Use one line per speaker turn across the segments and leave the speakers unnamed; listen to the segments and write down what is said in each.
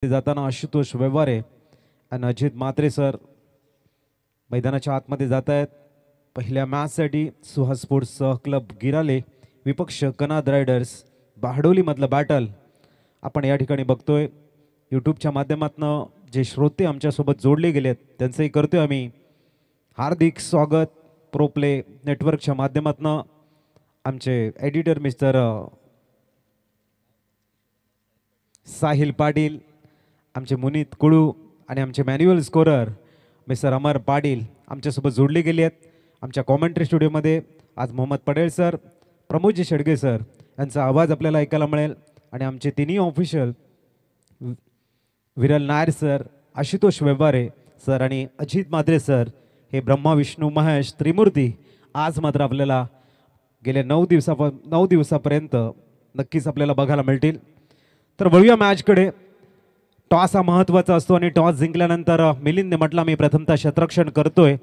जाताना आशुतोष व्यवहारे आणि अजित म्हात्रे सर मैदानाच्या आतमध्ये जात आहेत. पहिल्या मॅचसाठी सुहास स्पोर्ट्स क्लब गिराले विपक्ष कनाद रायडर्स बाहडोली मधलं बॅटल आपण या ठिकाणी बघतोय. यूट्यूबच्या माध्यमातून जे श्रोते आमच्यासोबत जोडले गेलेत त्यांचंही करतोय आम्ही हार्दिक स्वागत. प्रो प्ले नेटवर्कच्या माध्यमातून आमचे एडिटर मिस्टर साहिल पाटील, आमचे मुनीत कुळू आणि आमचे मॅन्युअल स्कोरर मिस्टर अमर पाटील आमच्यासोबत जोडले गेले आहेत. आमच्या कॉमेंट्री स्टुडिओमध्ये आज मोहम्मद पटेल सर, प्रमोदजी शेडगे सर यांचा आवाज आपल्याला ऐकायला मिळेल आणि आमचे तिन्ही ऑफिशियल विरल नायर सर, आशुतोष व्यवहारे सर आणि अजित म्हात्रे सर हे ब्रह्मा विष्णू महेश त्रिमूर्ती आज मात्र आपल्याला गेल्या 9 दिवसापर्यंत नक्कीच आपल्याला बघायला मिळतील. तर वळूया मॅचकडे. टॉस हा महत्त्वाचा असतो आणि टॉस जिंकल्यानंतर मिलिंदने म्हटलं मी प्रथमतः क्षेत्ररक्षण करतोय.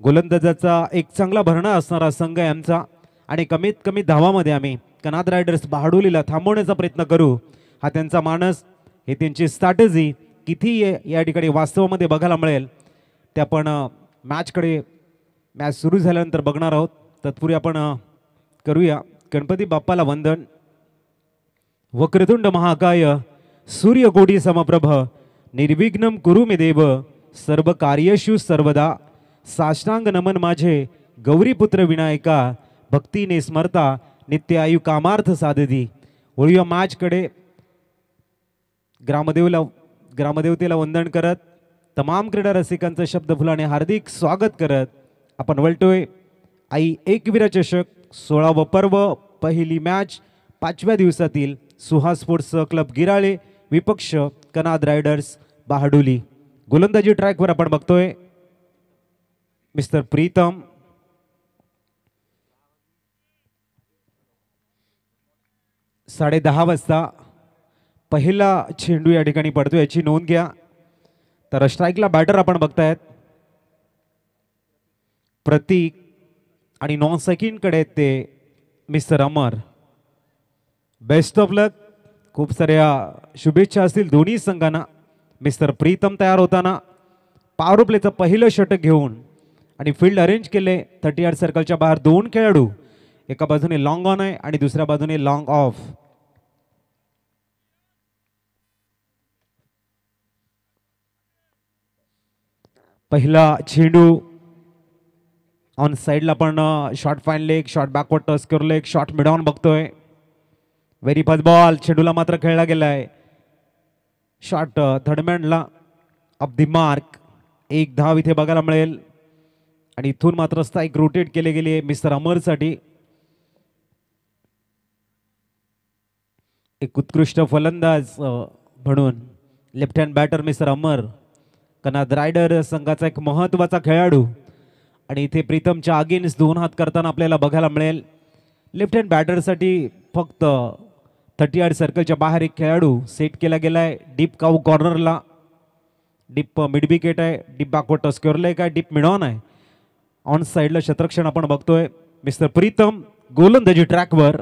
गोलंदाजाचा एक चांगला भरणा असणारा संघ आहे आमचा आणि कमीत कमी धावामध्ये आम्ही कनाद रायडर्स बहाडोलीला थांबवण्याचा प्रयत्न करू, हा त्यांचा मानस, हे त्यांची स्ट्रॅटेजी किती या ठिकाणी वास्तवामध्ये बघायला मिळेल ते आपण मॅच सुरू झाल्यानंतर बघणार आहोत. तत्पूर्वी आपण करूया गणपती बाप्पाला वंदन. वक्रतुंड महाकाय सूर्यकोटी समप्रभ निर्विघ्नं कुरु मे देव सर्व कार्येषु सर्वदा साष्टांग नमन माझे गौरीपुत्र विनायका भक्तीने स्मरता नित्य आयु कामार्थ साधती. वळूया मॅचकडे. ग्रामदेवतेला वंदन करत तमाम क्रीडा रसिकांचं शब्द फुलाने हार्दिक स्वागत करत आपण वळतोय आई एकवीर चषक 16व पर्व, पहिली मॅच 5व्या दिवसातील सुहास स्पोर्ट्स क्लब गिराळे विपक्ष कनाद रायडर्स बहाडोली. गोलंदाजी ट्रॅकवर आपण बघतोय मिस्टर प्रीतम. साडे 10 वाजता पहिला चेंडू या ठिकाणी पडतो, याची नोंद घ्या. तर स्ट्राईकला बॅटर आपण बघतायत प्रतीक आणि नॉन सेकंड कडे ते मिस्टर अमर. बेस्ट ऑफ लक. खूप साऱ्या शुभेच्छा असतील दोन्ही संघांना. मिस्टर प्रीतम तयार होताना पॉवर प्लेचं पहिलं षटक घेऊन आणि फील्ड अरेंज केले 30 यार्ड सर्कलच्या बाहेर. 2 खेळाडू, एका बाजूने लॉंग ऑन आहे आणि दुसऱ्या बाजूने लॉंग ऑफ. पहिला चेंडू ऑन साइडला पण short fine leg, short backward touch करले, एक शॉर्ट मिड ऑन बघतोय. व्हेरी फास्ट बॉल, चेंडूला मात्र खेळला गेलाय. शॉर्ट थर्डमॅनला ऑफ द मार्क. एक धाव इथे बघायला मिळेल आणि इथून मात्र स्ट्राईक रोटेट केले गेले मिस्टर अमरसाठी. एक उत्कृष्ट फलंदाज म्हणून लेफ्ट हँड बॅटर मिस्टर अमर, कनाद रायडर संघाचा एक महत्त्वाचा खेळाडू आणि इथे प्रीतमच्या अगेन्स्ट 2 हात करताना आपल्याला बघायला मिळेल. लेफ्ट हँड बॅटरसाठी फक्त 30 यार्ड सर्कलच्या बाहेर एक खेळाडू सेट केला गेलाय. डीप काऊ कॉर्नरला, डीप मिड विकेट आहे, डीप बॅकवर्ड टच करलंय काय, डीप मिड ऑन आहे. ऑन साइडला क्षेत्ररक्षण आपण बघतोय मिस्टर प्रीतम. गोलंदाजी ट्रॅकवर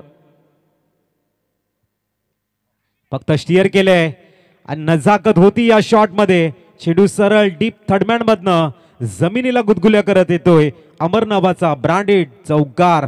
फक्त स्टिअर केलंय आणि नजाकत होती या शॉट मध्ये. चेंडू सरळ डीप थर्डमॅन मधनं जमिनीला गुदगुल्या करत येतोय अमर नावाचा ब्रँडेड चौकार.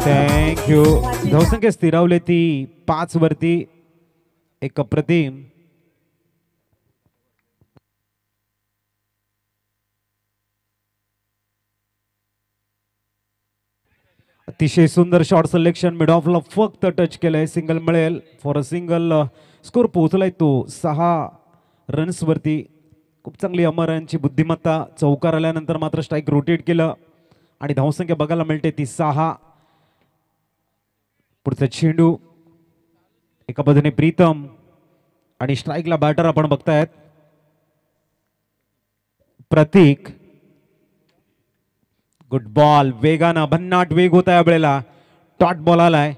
थँक्यू. धावसंख्या स्थिरावली ती 5 वरती. एक अप्रतिम अतिशय सुंदर शॉट सिलेक्शन. मिड ऑफला फक्त टच केलंय, सिंगल मिळेल. फॉर अ सिंगल स्कोर पोहोचलाय तो 6 रन्स वरती. खूप चांगली अमर यांची बुद्धिमत्ता. चौकार आल्यानंतर मात्र स्ट्राईक रोटेट केलं आणि धावसंख्या बघायला मिळते ती 6. पुढचा चेंडू एका बाजूने प्रीतम आणि स्ट्राईकला बॅटर आपण बघतायत प्रतीक. Good ball. वेगानं भन्नाट वेग होता या वेळेला. टॉट बॉल आलाय.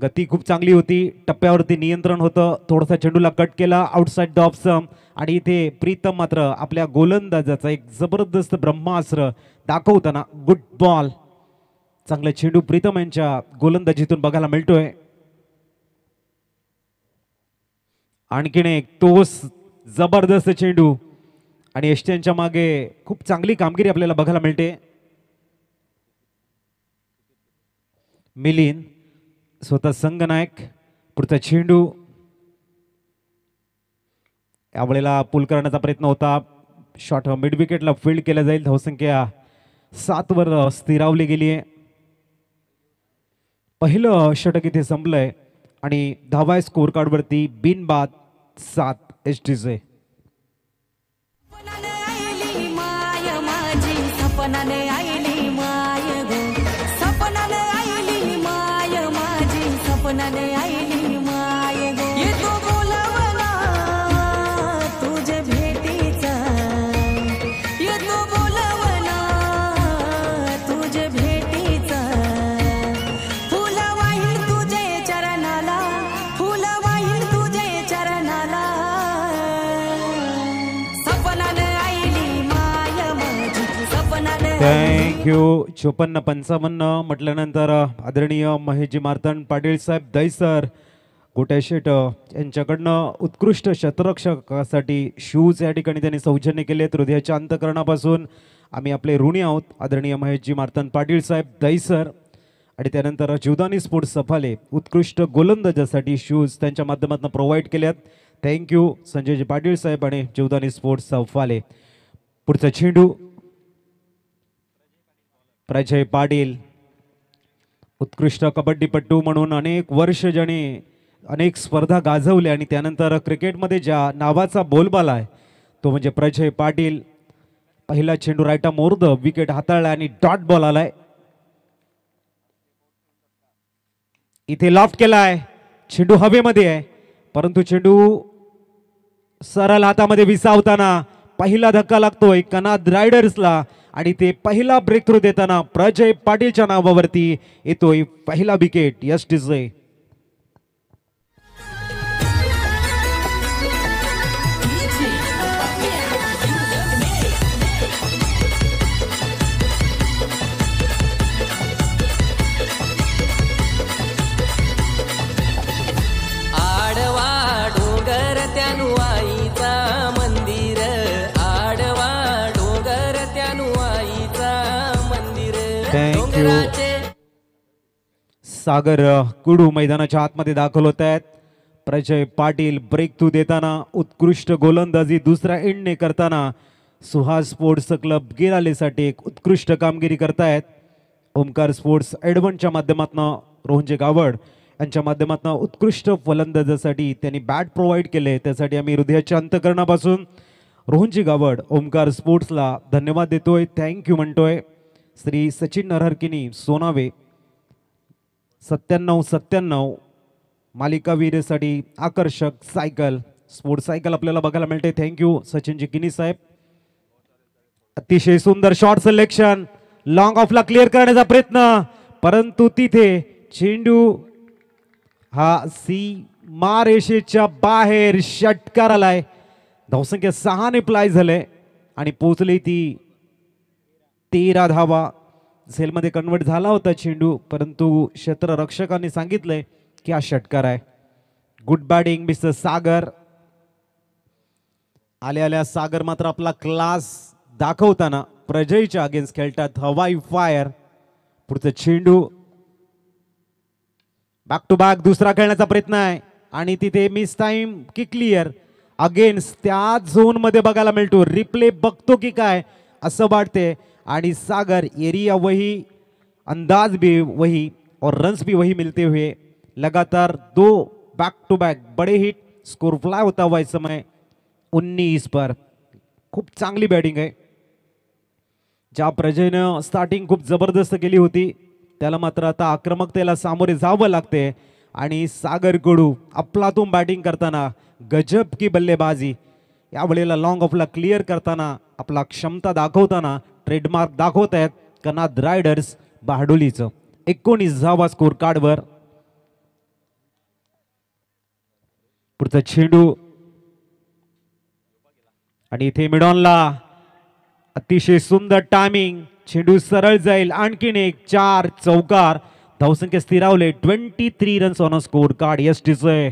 गती खूप चांगली होती, टप्प्यावरती नियंत्रण होतं, थोडासा चेंडूला कट केला आउटसाइड द ऑफ स्टंप आणि इथे प्रीतम मात्र आपल्या गोलंदाजाचा एक जबरदस्त ब्रह्मास्त्र दाखवताना गुड बॉल, चांगला चेंडू प्रीतम यांच्या गोलंदाजीतून बघायला मिळतोय. आणखीन एक तोच जबरदस्त चेंडू आणि एसटीएनच्या मागे खूप चांगली कामगिरी आपल्याला बघायला मिळते. मिलिंद स्वतः संघनायक, पुढचा चेंडू यावेळेला पुल करण्याचा प्रयत्न होता, शॉट मिड विकेटला फील्ड केला जाईल. धावसंख्या 7 वर स्थिरावली गेली आहे. पहिलं षटक इथे संपलंय आणि धावा स्कोर कार्ड वरती बिनबाद 7 एसटीचे. थँक्यू. 54-55 म्हटल्यानंतर आदरणीय महेशजी मार्तंड पाटील साहेब दैसर गोट्या शेट यांच्याकडनं उत्कृष्ट शतरक्षकासाठी शूज या ठिकाणी त्यांनी सौजन्य केलेत. हृदयाच्या अंतकरणापासून आम्ही आपले ऋणी आहोत आदरणीय महेशजी मार्तंड पाटील साहेब दैसर. आणि त्यानंतर जीवदानी स्पोर्ट्स सफाले उत्कृष्ट गोलंदाजासाठी शूज त्यांच्या माध्यमातून प्रोव्हाइड केल्यात. थँक्यू संजयजी पाटील साहेब आणि जीवदानी स्पोर्ट्स सफाले. पुढचा चेंडू प्रजय पाटील, उत्कृष्ट कबड्डीपटू म्हणून अनेक वर्ष ज्याने अनेक स्पर्धा गाजवल्या आणि त्यानंतर क्रिकेटमध्ये ज्या नावाचा बोलबाला आहे तो म्हणजे प्रजय पाटील. पहिला चेंडू राईटा मोर्द विकेट हाताळला आणि डॉट बॉल आलाय. इथे लॉफ्ट केलाय, चेंडू हवेमध्ये आहे परंतु चेंडू सरळ हातामध्ये विसावताना पहिला धक्का लागतोय कनाद रायडर्सला आणि ते पहिला ब्रेक थ्रू देताना प्रजय पाटीलच्या नावावरती येतोय पहिला विकेट एसटीचे. थँक्यू. सागर कुडू मैदानाच्या आतमध्ये दाखल होत आहेत. प्रजय पाटील ब्रेक थ्रू देताना उत्कृष्ट गोलंदाजी दुसऱ्या एंडने करताना सुहास स्पोर्ट्स क्लब गिरालेसाठी एक उत्कृष्ट कामगिरी करतायत. ओमकार स्पोर्ट्स एडवनच्या माध्यमातून रोहनजे गावड यांच्या माध्यमातून उत्कृष्ट फलंदाजासाठी त्यांनी बॅट प्रोव्हाइड केले. त्यासाठी आम्ही हृदयाच्या अंतकरणापासून रोहनजी गावड ओमकार स्पोर्ट्सला धन्यवाद देतोय, थँक्यू म्हणतोय. श्री सचिन नरहरकिनी सोनावे 97-97 मालिकावीरसाठी आकर्षक सायकल स्पोर्ट्स सायकल आपल्याला बघायला मिळते. थँक्यू सचिनजी किनी साहेब. अतिशय सुंदर शॉट सिलेक्शन, लॉंग ऑफला क्लिअर करण्याचा प्रयत्न परंतु तिथे चेंडू हा सीमा रेषेच्या बाहेर षटकार आलाय. धावसंख्या 6 ने प्लाय झाले आणि पोहोचली ती 13 धावा. झेलमध्ये कन्वर्ट झाला होता चेंडू परंतु क्षेत्ररक्षकांनी सांगितलंय की हा षटकार आहे. गुड बॅटिंग मिस्टर सागर. आल्या सागर मात्र आपला क्लास दाखवताना प्रजयच्या अगेन्स्ट खेळतात. हवाई फायर. पुढचा चेंडू बॅक टू बॅक दुसरा खेळण्याचा प्रयत्न आहे आणि तिथे मिस टाइम की क्लिअर अगेन्स्ट त्या झोन मध्ये बघायला मिळतो. रिप्ले बघतो की काय असं वाटते आणि सागर एरिया वही अंदाज भी वही और रन्स भी वही मिलते हुए लगातार 2 बैक टू बैक बड़े हिट. स्कोर फ्लाय होता हुआ इस समय 19 पर. खूप चांगली बॅटिंग आहे. ज्या प्रजयनं स्टार्टिंग खूप जबरदस्त केली होती त्याला मात्र आता आक्रमकतेला सामोरे जावं लागते आणि सागर कडू अफलातून बॅटिंग करताना गजब की बल्लेबाजी. यावेळेला लॉंग ऑफला क्लिअर करताना आपला क्षमता दाखवताना ट्रेडमार्क दाखवत आहेत कनाद रायडर्स बहाडोलीचं. 19 धावा स्कोर कार्डवर. पुढचा चेंडू आणि इथे मिडॉनला अतिशय सुंदर टायमिंग, चेंडू सरळ जाईल, आणखीन एक 4 चौकार, धावसंख्या स्थिरावले 23 runs on a score card. यस टीचे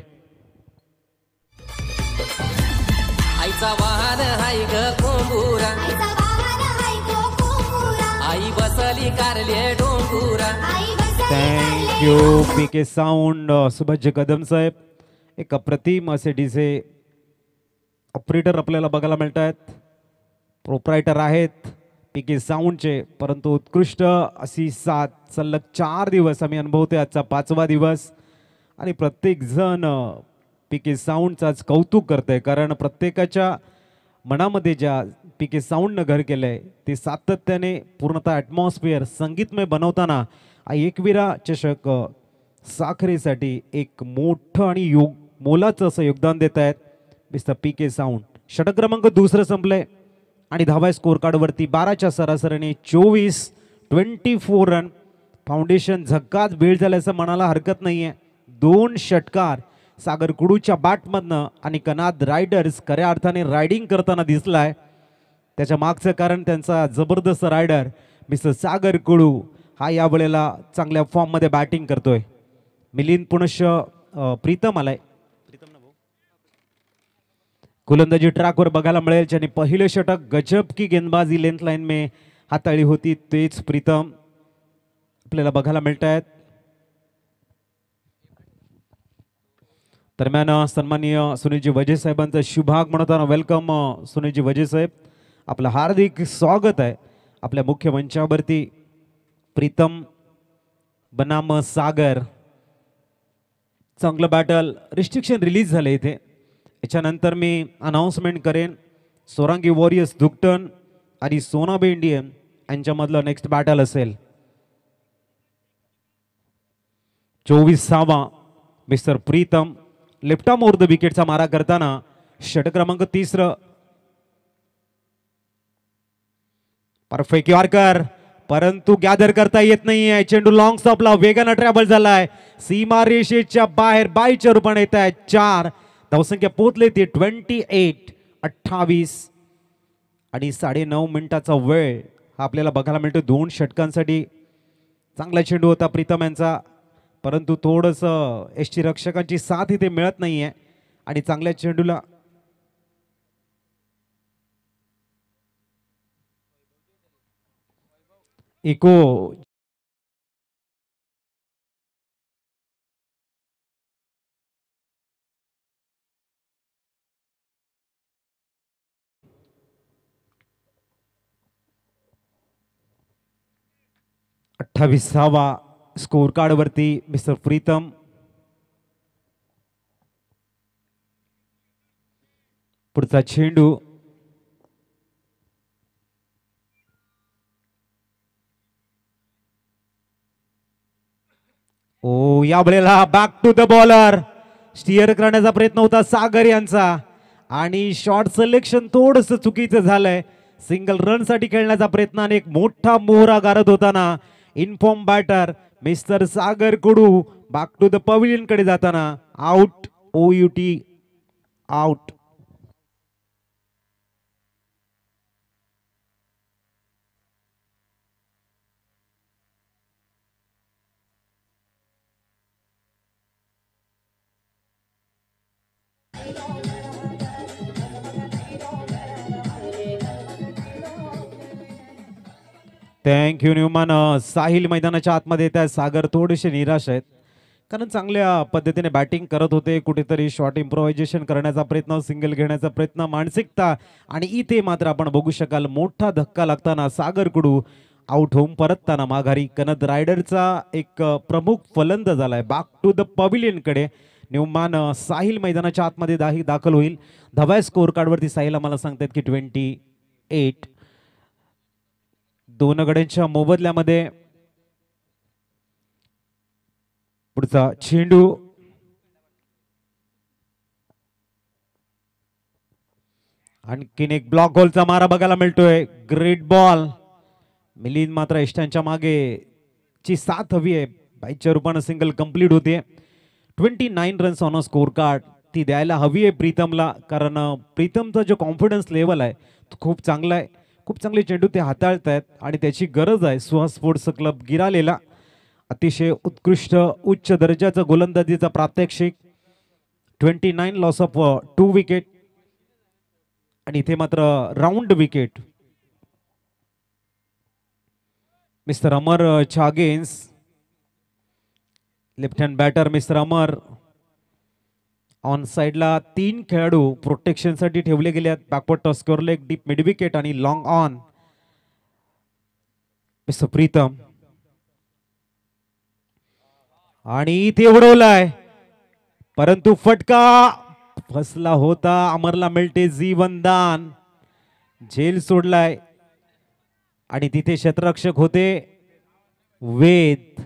आईचा वाहन हाय ग कोंबुरा, आई बसली कारले डोंगुरा.
Thank you PK sound. Subhash Kadam साहेब, एक अप्रतिम असे डीजे ऑपरेटर आपल्याला बघायला मिळत आहेत. प्रोप्रायटर आहेत पीके साऊंडचे, परंतु उत्कृष्ट अशी साथ सलग 4 दिवस आम्ही अनुभवतोय. आजचा 5वा दिवस आणि प्रत्येक जण पीके साऊंडचाच कौतुक करतंय, कारण प्रत्येकाच्या मनामध्ये ज्या पीके साऊंडनं घर केलंय ते सातत्याने पूर्णतः ॲटमॉस्फिअर संगीतमय बनवताना एकविरा चषक साखरेसाठी एक मोठं आणि मोलाचं असं योगदान देत आहेत मिस्टर पीके साऊंड. षटक क्रमांक 2 संपलंय आणि धावा स्कोर कार्डवरती 12च्या सरासरीने 24 रन. फाउंडेशन झक्काच बेळ झाल्याचं म्हणायला हरकत नाहीये. 2 षटकार सागर कुडूच्या बॅटमधनं आणि कनाद रायडर्स खऱ्या अर्थाने रायडिंग करताना दिसलाय. त्याच्या मागचं कारण त्यांचा जबरदस्त रायडर मिस्टर सागर कुडू हा या वेळेला चांगल्या फॉर्ममध्ये बॅटिंग करतोय. मिलिंद पुनश प्रीतम आलाय. गोलंदाजी ट्रॅकवर बघायला मिळेल, ज्यांनी पहिले षटक गजब की गेंदबाजी लेंथ लाईन में हाताळली होती, तेच प्रीतम आपल्याला बघायला मिळत आहेत. दरम्यान सन्माननीय सुनीलजी वजे साहेबांचा शुभाग म्हणताना वेलकम सुनीलजी वजे साहेब, आपलं हार्दिक स्वागत आहे आपल्या मुख्य मंचावरती. प्रीतम बनाम सागर, चांगलं बॅटल. रिस्ट्रिक्शन रिलीज झाले इथे. याच्यानंतर मी अनाउन्समेंट करेन. सोरांगी वॉरियर्स दुकटन आणि सोनाबे इंडियन यांच्यामधलं नेक्स्ट बॅटल असेल. 24वा mister Pritam left arm over the विकेटचा मारा करताना षटक क्रमांक 3. परफेक्ट यॉर्कर, परंतु गॅदर करता येत नाहीये. चेंडू लॉंग स्टॉपला वेगानं ट्रॅव्हल झालाय, सीमा रेषेच्या बाहेर बाईच्या रूपाने येत आहे. 4 धावसंख्या पोहोचले ती 28 आणि 9.5 मिनिटाचा वेळ हा आपल्याला बघायला मिळतो 2 षटकांसाठी. चांगला चेंडू होता प्रीतम यांचा, परंतु थोडंसं एसटी रक्षकांची साथ इथे मिळत नाहीये आणि चांगल्या चेंडूला इको अठ्ठावीसावा स्कोर कार्ड वरती मिस्टर प्रीतम. पुढचा चेंडू ओ, या वेळेला back to the bowler. Steer करण्याचा प्रयत्न होता सागर यांचा आणि शॉट सिलेक्शन थोडस चुकीचं झालंय. सिंगल रन साठी खेळण्याचा प्रयत्न आणि एक मोठा मोहरा गारत होताना in form batter mister Sagar Kudu back to the pavilion कडे जाताना out. OUT out. Thank you Numan. Sahil मैदानाच्या आतमध्ये येत आहे. सागर थोडेसे निराश आहेत, कारण चांगल्या पद्धतीने बॅटिंग करत होते. कुठेतरी शॉर्ट इम्प्रोव्हायझेशन करण्याचा प्रयत्न, सिंगल घेण्याचा प्रयत्न, मानसिकता, आणि इथे मात्र आपण बघू शकाल मोठा धक्का लागताना सागर कुडू आउट होऊन परतताना माघारी. कनद रायडरचा एक प्रमुख फलंदाज झालाय बॅक टू द पवेलियन कडे. न्यूमॅन साहिल मैदानाच्या आतमध्ये दाखल होईल. धावा स्कोर कार्डवरती साहिल आम्हाला सांगतात की 28. 2 गड्यांच्या मोबदल्यामध्ये पुढचा चेंडू आणखीन एक ब्लॉक होलचा मारा बघायला मिळतोय. Great ball. मिलिंद मात्र इष्टांच्या मागे ची साथ हवी आहे. बाईच्या रूपाने सिंगल कंप्लीट होते. 29 runs on a score card. ती द्यायला हवी आहे प्रीतमला, कारण प्रीतमचा जो कॉन्फिडन्स लेवल आहे तो खूप चांगला आहे. खूप चांगले चेंडू ते हाताळत आहेत आणि त्याची गरज आहे. सुहास स्पोर्ट्स क्लब गिरालेला अतिशय उत्कृष्ट उच्च दर्जाचा गोलंदाजीचा प्रात्यक्षिक. 29 लॉस ऑफ 2 विकेट आणि इथे मात्र राऊंड विकेट. मिस्टर अमर छागेन्स left hand batter. Mister Amar on साइडला 3 खेळाडू प्रोटेक्शनसाठी ठेवले गेले आहेत. बॅकवर्ड टॉस स्कोअर एक डीप मिड विकेट आणि लॉंग ऑन. मिस्टर प्रीतम आणि इथे उडवलाय, परंतु फटका फसला होता. अमरला मिळते जीवनदान. झेल सोडलाय आणि तिथे क्षेत्ररक्षक होते वेद.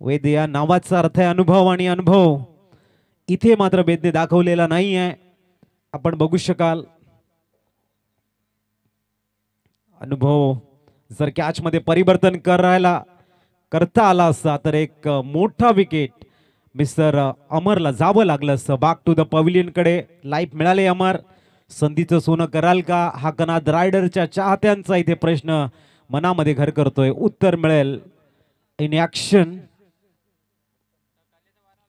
वेद या नावाचा अर्थ आहे अनुभव, आणि अनुभव इथे मात्र वेदने दाखवलेला नाही आहे. आपण बघू शकाल अनुभव जर कॅच मध्ये परिवर्तन करता आला असता तर एक मोठा विकेट मिस्टर अमरला जावं लागलं असतं. बॅक टू द पवेलियन कडे लाईफ मिळाले. अमर संधीचं सोनं कराल का, हा कनाद रायडरच्या चाहत्यांचा इथे प्रश्न मनामध्ये घर करतोय. उत्तर मिळेल इन ऍक्शन.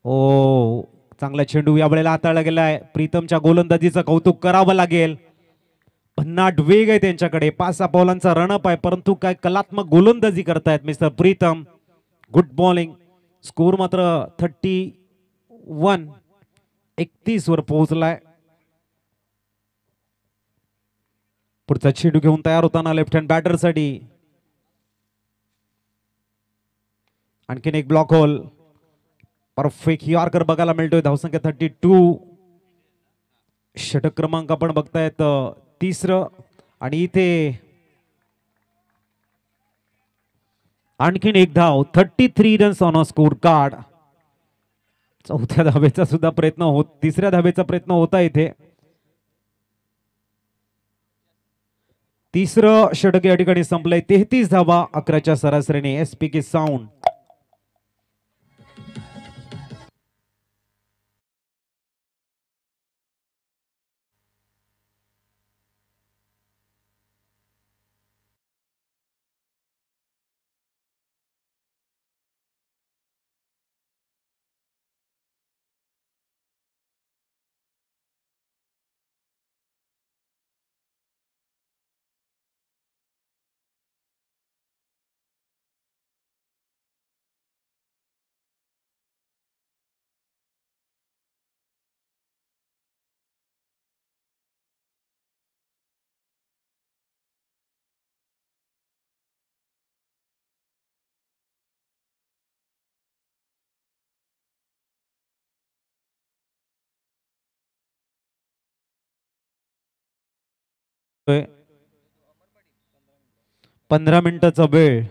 ओ चांगला चेंडू या वेळेला हाताळला गेलाय. प्रीतमच्या गोलंदाजीचं कौतुक करावं लागेल. भन्नाट वेग आहे त्यांच्याकडे. 5 बॉलांचा रनअप आहे, परंतु काय कलात्मक गोलंदाजी करतायत mister Pritam. Good bowling. Score मात्र 31 वर पोहोचलाय. पुढचा चेंडू घेऊन तयार होताना लेफ्ट हँड बॅटर साठी आणखीन एक ब्लॉक होल. परफेक्ट यॉर्कर बघायला मिळतोय. धावसंख्या 32. षटक क्रमांक आपण बघतायत 3रं आणि इथे आणखीन एक धाव. 33 runs on a score card. चौथ्या धावेचा सुद्धा प्रयत्न होत, 3ऱ्या धावेचा प्रयत्न होता इथे. 3रं षटक या ठिकाणी संपलंय. 33 धावा 11च्या सरासरीने. SPK sound. होय 15 मिनिटाचा वेळ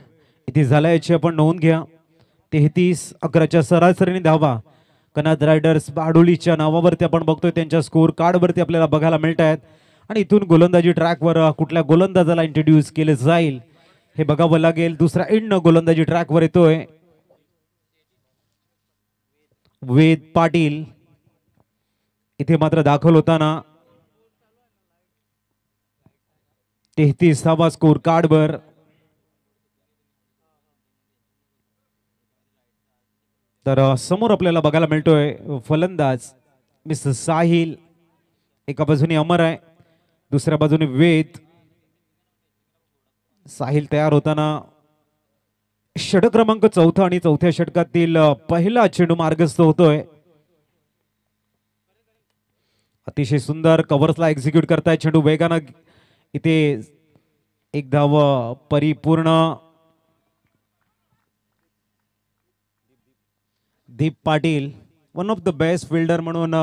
इथे झाला, याची आपण नोंद घ्या. 33-11च्या सरासरीने धावा कनाद रायडर्स बाडोलीच्या नावावरती आपण बघतोय. त्यांच्या स्कोर कार्ड वरती आपल्याला बघायला मिळत आहेत. आणि इथून गोलंदाजी ट्रॅकवर कुठल्या गोलंदाजाला इंट्रोड्यूस केले जाईल हे बघावं लागेल. दुसरा एंड गोलंदाजी ट्रॅकवर येतोय वेद पाटील. इथे मात्र दाखल होताना 33 धावा स्कोर कार्डवर. तर समोर आपल्याला बघायला मिळतोय फलंदाज मिस्टर साहिल. एका बाजूने अमर आहे, दुसऱ्या बाजूने वेद. साहिल तयार होताना षटक क्रमांक 4 आणि 4थ्या षटकातील पहिला चेंडू मार्गस्थ होतोय. अतिशय सुंदर कव्हर्सला एक्झिक्यूट करताय चेंडू वेगानं. इथे एक धाव परिपूर्ण. Deep Patil one of the best fielder म्हणून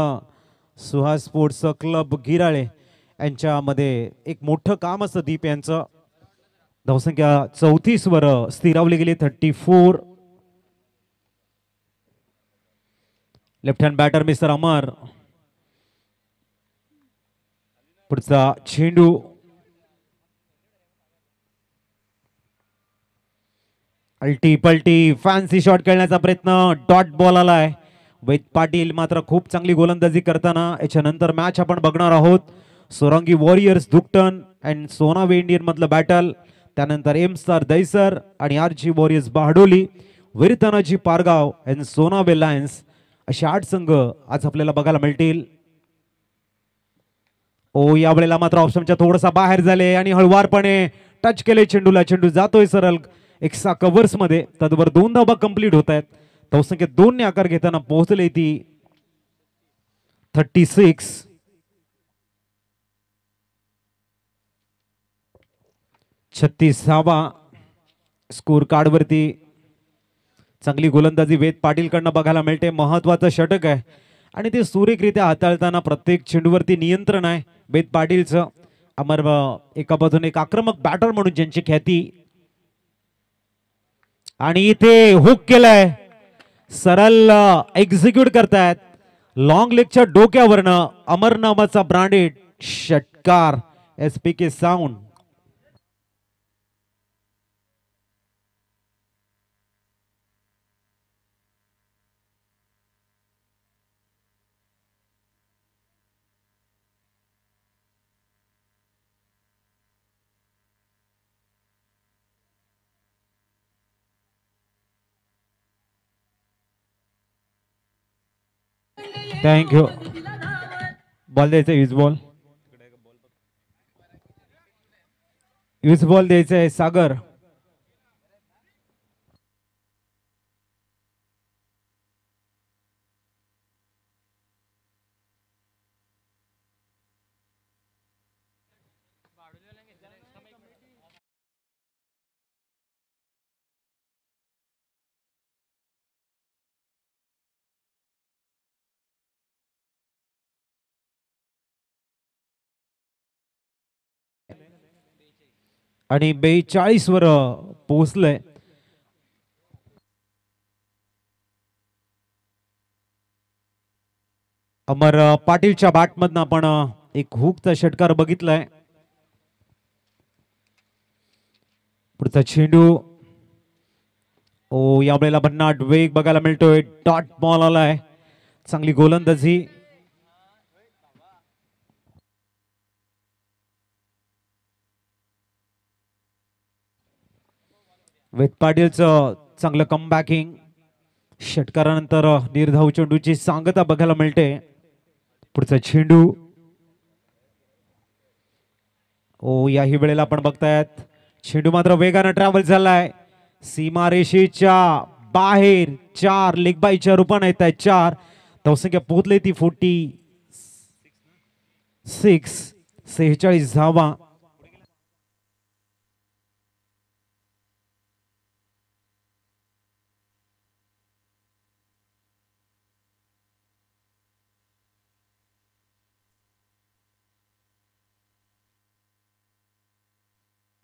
सुहास स्पोर्ट्स क्लब गिराळे यांच्यामध्ये एक मोठं काम असतं दीप यांचं. धावसंख्या 34 वर स्थिरावली गेली. 34. लेफ्ट हँड बॅटर मिस्टर अमर. पुढचा चेंडू अल्टी पल्टी फॅन्सी शॉट खेळण्याचा प्रयत्न. डॉट बॉल आलाय, वैद पाटील मात्र खूप चांगली गोलंदाजी करताना याच्यानंतर मॅच आपण बघणार आहोत. Sorangi warriors Dukatan and Sonave Indian मधलं बॅटल. त्यानंतर एम स्टार दैसर आणि आर जी वॉरियर्स बहाडोली, वीरतानाजी पारगाव अँड सोनावे लायन्स असे 8 संघ आज आपल्याला बघायला मिळतील. ओ यावेळेला मात्र ऑप्शनच्या थोडासा बाहेर झाले आणि हळवारपणे टच केले चेंडूला. चेंडू जातोय सरळ एक्स्ट्रा कव्हर्स मध्ये. तदवर 2 धावा कंप्लीट होत आहेत. धावसंख्या 2 ने आकार घेताना पोहोचले ती 36. 36 धावा स्कोर कार्ड वरती. चांगली गोलंदाजी वेद पाटील कडनं बघायला मिळते. महत्वाचं षटक आहे आणि ते सुरेखरित्या हाताळताना प्रत्येक चेंडूवरती नियंत्रण आहे वेद पाटीलचं. अमर एका बाजूने एक आक्रमक बॅटर म्हणून ज्यांची ख्याती, आणि इथे हुक केलाय, सरळ एक्झिक्यूट करतायत लॉंग लेगच्या डोक्यावरनं अमर नामाचा ब्रँडेड षटकार एसपीके साऊंड. थँक्यू. बॉल द्यायचा यूज बॉल. यूज बॉल द्यायचा आहे सागर. आणि 42 वर पोहोचलंय. अमर पाटीलच्या बॅटमधनं आपण एक हुकचा षटकार बघितलाय. पुढचा चेंडू. ओ यावेळेला भन्नाट वेग बघायला मिळतोय. डॉट बॉल आलाय. चांगली गोलंदाजी. वेद पाटीलचं चांगलं कमबॅकिंग. षटकारानंतर निर्धाव चेंडूची सांगता बघायला मिळते. पुढचा चेंडू. ओ याही वेळेला आपण बघतायत चेंडू मात्र वेगानं ट्रॅव्हल झालाय. सीमारेषेच्या बाहेर 4 लेग बायच्या रूपाने येत आहेत 4. धावसंख्या पोहोचली ती 46. 46 धावा.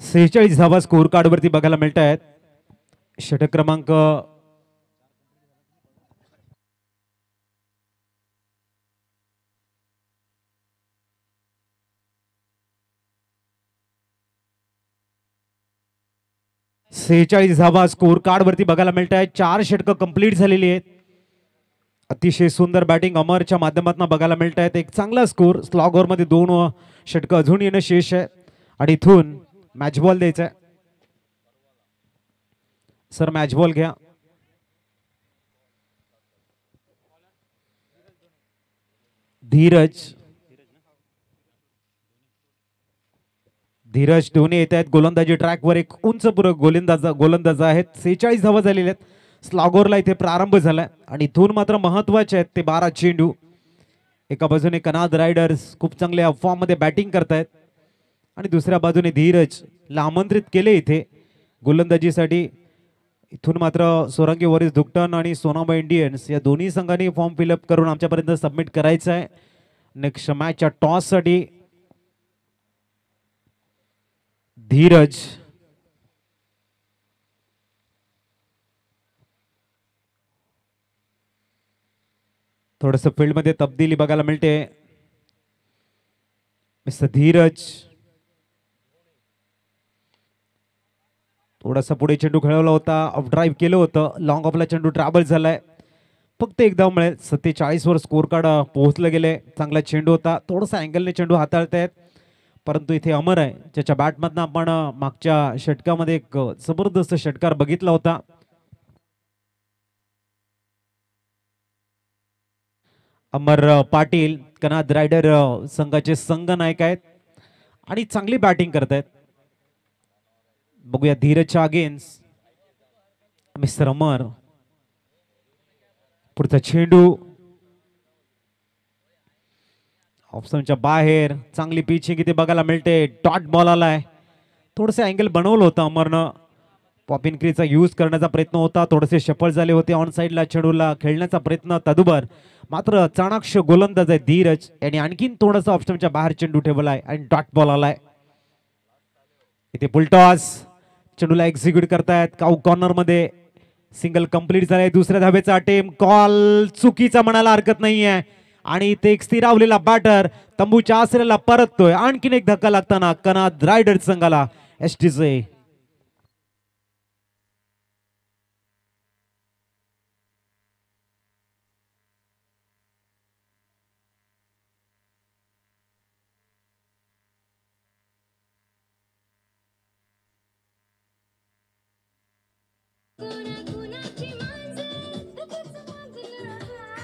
सेहेचाळीस धावा स्कोर कार्ड वरती बघायला मिळत आहेत. षटक क्रमांक 46 धावा स्कोर कार्ड वरती बघायला मिळत आहेत. 4 षटकं कंप्लीट झालेली आहेत. अतिशय सुंदर बॅटिंग अमरच्या माध्यमातून बघायला मिळत आहेत. एक चांगला स्कोर. स्लॉग ओव्हर मध्ये 2 षटकं अजून येणं शेष आहे आणि इथून मॅच बॉल द्यायचा आहे. सर मॅच बॉल घ्या. धीरज धोनी येत आहेत गोलंदाजी ट्रॅकवर. एक उंच पुरक गोलंदाज आहेत. 46 धावा झालेल्या आहेत. स्लॉगोरला इथे प्रारंभ झालाय आणि इथून मात्र महत्वाचे आहेत ते 12 चेंडू. एका बाजूने कनाद रायडर्स खूप चांगल्या फॉर्म मध्ये बॅटिंग करतायत आणि दुसऱ्या बाजूने धीरजला आमंत्रित केले इथे गोलंदाजीसाठी. इथून मात्र सोरंगी वॉरियर्स दुकटन आणि सोनाबा इंडियन्स या दोन्ही संघांनी फॉर्म फिलअप करून आमच्यापर्यंत सबमिट करायचं आहे. नेक्स्ट मॅचच्या टॉस साठी धीरज थोडस फील्ड मध्ये तब्दीली बघायला मिळते. मिस्टर धीरज थोडासा पुढे चेंडू खेळवला होता. ऑफ ड्राईव्ह केलं होतं. लॉंग ऑफला चेंडू ट्रॅव्हल झालाय. फक्त एक धाव मिळेल. 47 वर स्कोर कार्ड पोहोचलं गेले. चांगला चेंडू होता, थोडासा अँगलने चेंडू हाताळतायत, परंतु इथे अमर आहे ज्याच्या बॅटमधनं आपण मागच्या षटकामध्ये एक जबरदस्त षटकार बघितला होता. अमर पाटील कनाद रायडर संघाचे संघ नायक आहेत आणि चांगली बॅटिंग करतायत. बघूया धीरजच्या अगेन्स्ट मिस्टर अमर. पुढचा चेंडू ऑप्शनच्या बाहेर. चांगली पिचिंग इथे बघायला मिळते. डॉट बॉल आलाय. थोडंसं अँगल बनवलं होतं अमरनं. पॉपिन क्रीजचा यूज करण्याचा प्रयत्न होता. थोडेसे शफल झाले होते ऑन साईडला. चेंडूला खेळण्याचा प्रयत्न तदुबर, मात्र चाणाक्ष गोलंदाज आहे धीरज यांनी आणखीन थोडासा ऑप्शनच्या बाहेर चेंडू ठेवलाय आणि डॉट बॉल आलाय. इथे फुलटॉस. चेंडूला एक्झिक्यूट करतायत. काऊ कॉर्नर मध्ये सिंगल कंप्लीट झालाय. दुसऱ्या धावेचा अटेम्प्ट. कॉल चुकीचा म्हणायला हरकत नाहीये आणि इथे एक स्थिरावलेला बॅटर तंबूच्या आसऱ्याला परततोय. आणखीन एक धक्का लागताना कनाद रायडर संघाला एसटीचे.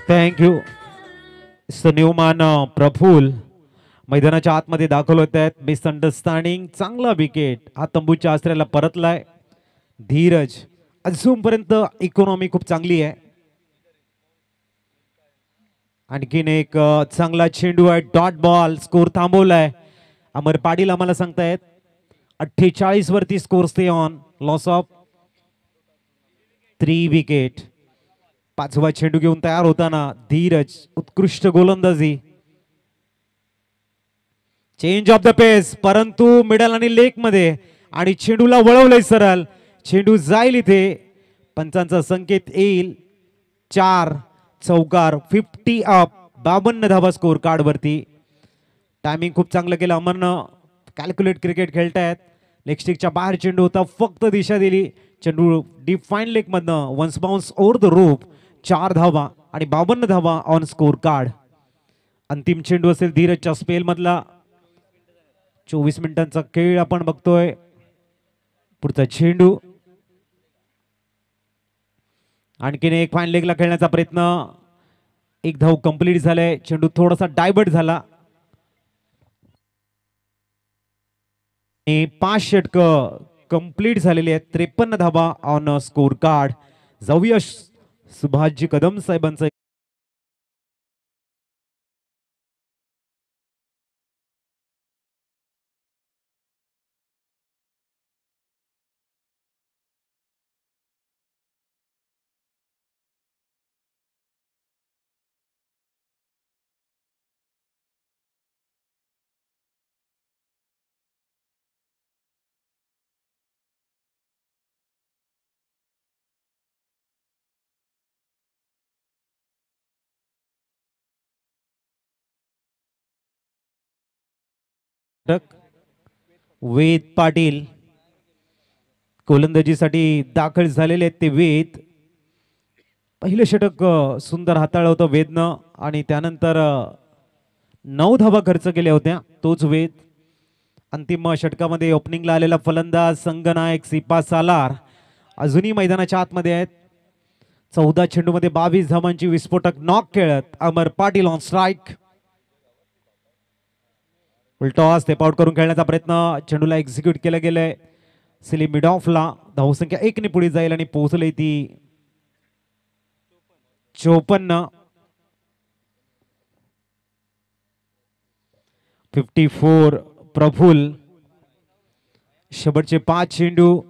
थँक्यू. न्यूमॅन प्रफुल मैदानाच्या आतमध्ये दाखल होत आहेत. मिसअंडरस्टँडिंग. चांगला विकेट हा तंबूच्या आसऱ्याला परतलाय. धीरज अजूनपर्यंत इकॉनॉमी खूप चांगली आहे. आणखीन एक चांगला चेंडू आहे. Dot ball. स्कोर थांबवलाय. अमर पाटील आम्हाला सांगतायत 48 वरती score stay on. Loss of 3 wicket. पाचवा चेंडू घेऊन तयार होताना धीरज. उत्कृष्ट गोलंदाजी. चेंज ऑफ द पेस, परंतु मिडल आणि लेग मध्ये आणि चेंडूला वळवलंय सरळ. चेंडू जाईल इथे. पंचांचा संकेत येईल. 4 चौकार. 50 अप. 52 धावा स्कोर कार्ड वरती. टायमिंग खूप चांगलं केलं अमरनं. कॅल्क्युलेट क्रिकेट खेळतायत. लेग स्टिकच्या बाहेर चेंडू होता. फक्त दिशा दिली. चेंडू डिफाईन लेग मधनं once bounce over the rope. 4 धावा आणि 52 धावा ऑन स्कोर कार्ड. अंतिम चेंडू असेल धीरजच्या स्पेल मधला. 24 मिनिटांचा खेळ आपण बघतोय. पुढचा चेंडू. आणखीन एक फाईन लेगला खेळण्याचा प्रयत्न. एक धाव कंप्लीट झालाय. चेंडू थोडासा डायवर्ट झाला. 5 षटक कंप्लीट झालेले आहेत. 53 धावा ऑन स्कोर कार्ड. जाऊया सुभाषजी कदम साहेबांचं. वेद पाटील गोलंदाजीसाठी दाखल झालेले आहेत. ते वेद. पहिलं षटक सुंदर हाताळलं होतं वेदनं आणि त्यानंतर 9 धावा खर्च केल्या होत्या. तोच वेद. अंतिम षटकामध्ये ओपनिंगला आलेला फलंदाज संघनायक सिपा सालार अजूनही मैदानाच्या आतमध्ये आहेत. 14 चेंडूमध्ये 22 धावांची विस्फोटक नॉक खेळत अमर पाटील ऑन स्ट्राईक. उलटॉस स्टेप आउट करून खेळण्याचा प्रयत्न. चेंडूला एक्झिक्यूट केलं गेलंय. सिली मिड ऑफला. धावसंख्या 1 ने पुढे जाईल आणि पोहोचली ती 54. 54 प्रफुल. शेवटचे 5 चेंडू.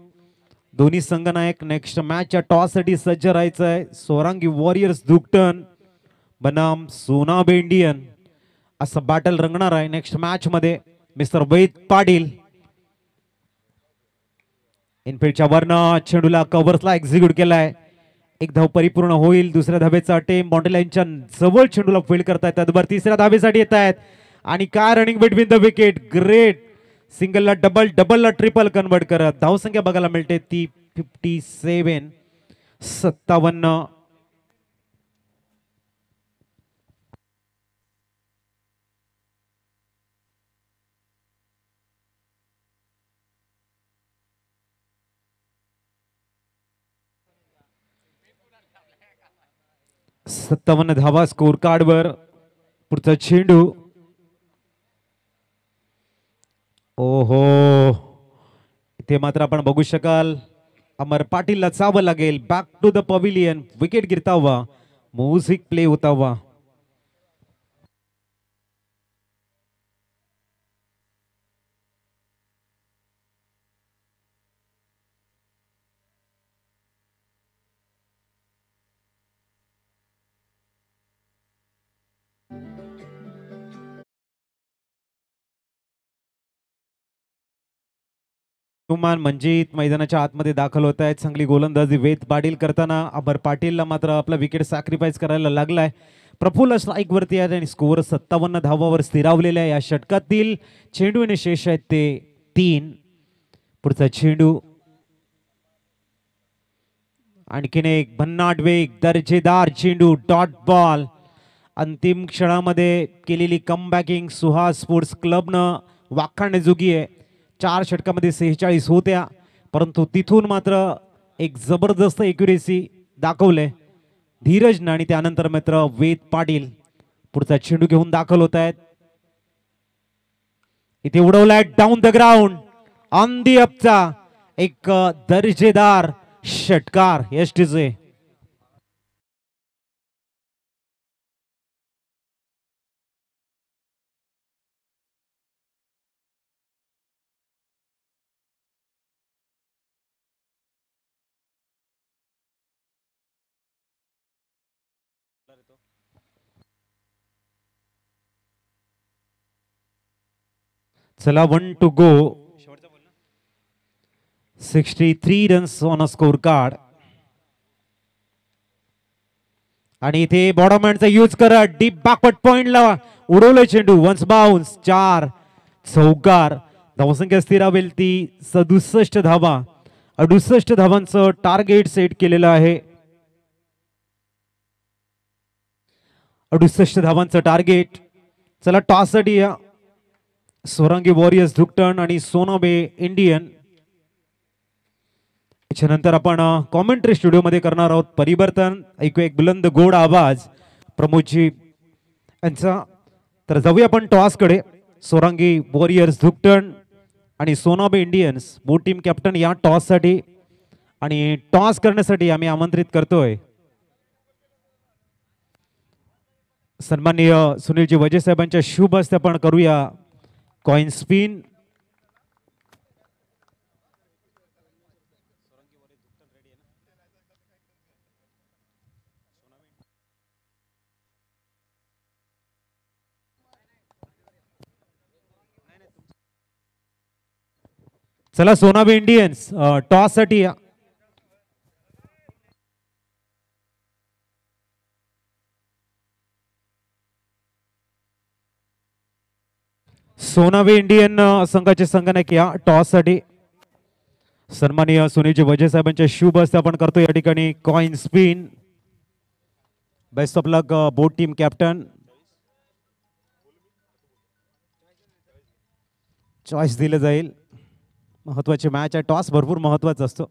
दोन्ही संघनायक नेक्स्ट मॅचच्या टॉस साठी सज्ज राहायचं आहे. सोरांगी वॉरियर्स दुकटन बनाम सोना बेंडियन असं बॅटल रंगणार आहे नेक्स्ट मॅच मध्ये. मिस्टर वेद पाटील इनफिल्डच्या वरनं चेंडूला कव्हर्सला एक्झिक्यूट केलाय. एक धाव परिपूर्ण होईल. दुसऱ्या धावेचा अटेम्प्ट बाउंड्री लाईनच्या जवळ चेंडूला फील्ड करतायत. त्याचबरोबर तिसऱ्या धावेसाठी येत आहेत आणि काय running between the wicket. Great. सिंगलला डबल, डबलला ट्रिपल कन्वर्ट करत धावसंख्या बघायला मिळते ती 57. 57. 57 धावा स्कोर कार्डवर. पुढचा चेंडू. ओहो, इथे मात्र आपण बघू शकाल अमर पाटीलला चावं लागेल. Back to the pavilion. Wicket गिरता हुआ, म्युझिक प्ले होता हुआ. हुमान मंजित मैदानाच्या आतमध्ये दाखल होत आहेत. चांगली गोलंदाजी वेद पाटील करताना अमर पाटीलला मात्र आपला विकेट सॅक्रिफाईस करायला लागलाय. प्रफुल्ल स्ट्राईक वरती आहे आणि स्कोअर 57 धावावर स्थिरावलेला आहे. या षटकातील चेंडूने शेष आहेत ते 3. पुढचा चेंडू. आणखीन एक भन्नाट वेग, दर्जेदार चेंडू, डॉट बॉल. अंतिम क्षणामध्ये केलेली कमबॅकिंग सुहास स्पोर्ट्स क्लबनं वाखाणण्याजोगी आहे. 4 षटकामध्ये 46 होत्या, परंतु तिथून मात्र एक जबरदस्त एक्युरेसी दाखवले धीरजनं आणि त्यानंतर मात्र वेद पाटील पुढचा चेंडू घेऊन दाखल होत आहेत. इथे उडवलाय down the ground on the अपचा एक दर्जेदार षटकार एसटीचे. चला 1 to go. 63 runs on a score card. आणि इथे बॉटम हँडचा यूज करत डीप बॅकवर्ड पॉइंटला उडवलं चेंडू. वन्स बाउन्स 4 चौकार. धावसंख्या स्थिरावेल ती 67 धावा. 68 धावांचं टार्गेट सेट केलेलं आहे. 68 धावांचं टार्गेट. चला टॉस साठी या सोरांगी वॉरियर्स धुकटण आणि सोनाबे इंडियन. त्याच्यानंतर आपण कॉमेंट्री स्टुडिओ मध्ये करणार आहोत परिवर्तन. ऐकू एक बुलंद गोड आवाज प्रमोदजी यांचा. तर जाऊया आपण टॉस कडे. सोरांगी वॉरियर्स धुकटण आणि सोनाबे इंडियन्स बोथ टीम कॅप्टन या टॉस साठी. आणि टॉस करण्यासाठी आम्ही आमंत्रित करतोय सन्माननीय सुनीलजी वजे साहेबांच्या शुभ हस्ते आपण करूया कॉइन स्पिन. चला सोनाबे इंडियन्स टॉस साठी या. सोनाबे इंडियन संघाचे संगणक या टॉस साठी. सन्माननीय सुनीलजी वजे साहेबांच्या शुभ हस्ते आपण करतो या ठिकाणी coin spin. Best of luck both team captain. Choice दिलं जाईल. महत्वाची मॅच आहे. टॉस भरपूर महत्वाचा असतो.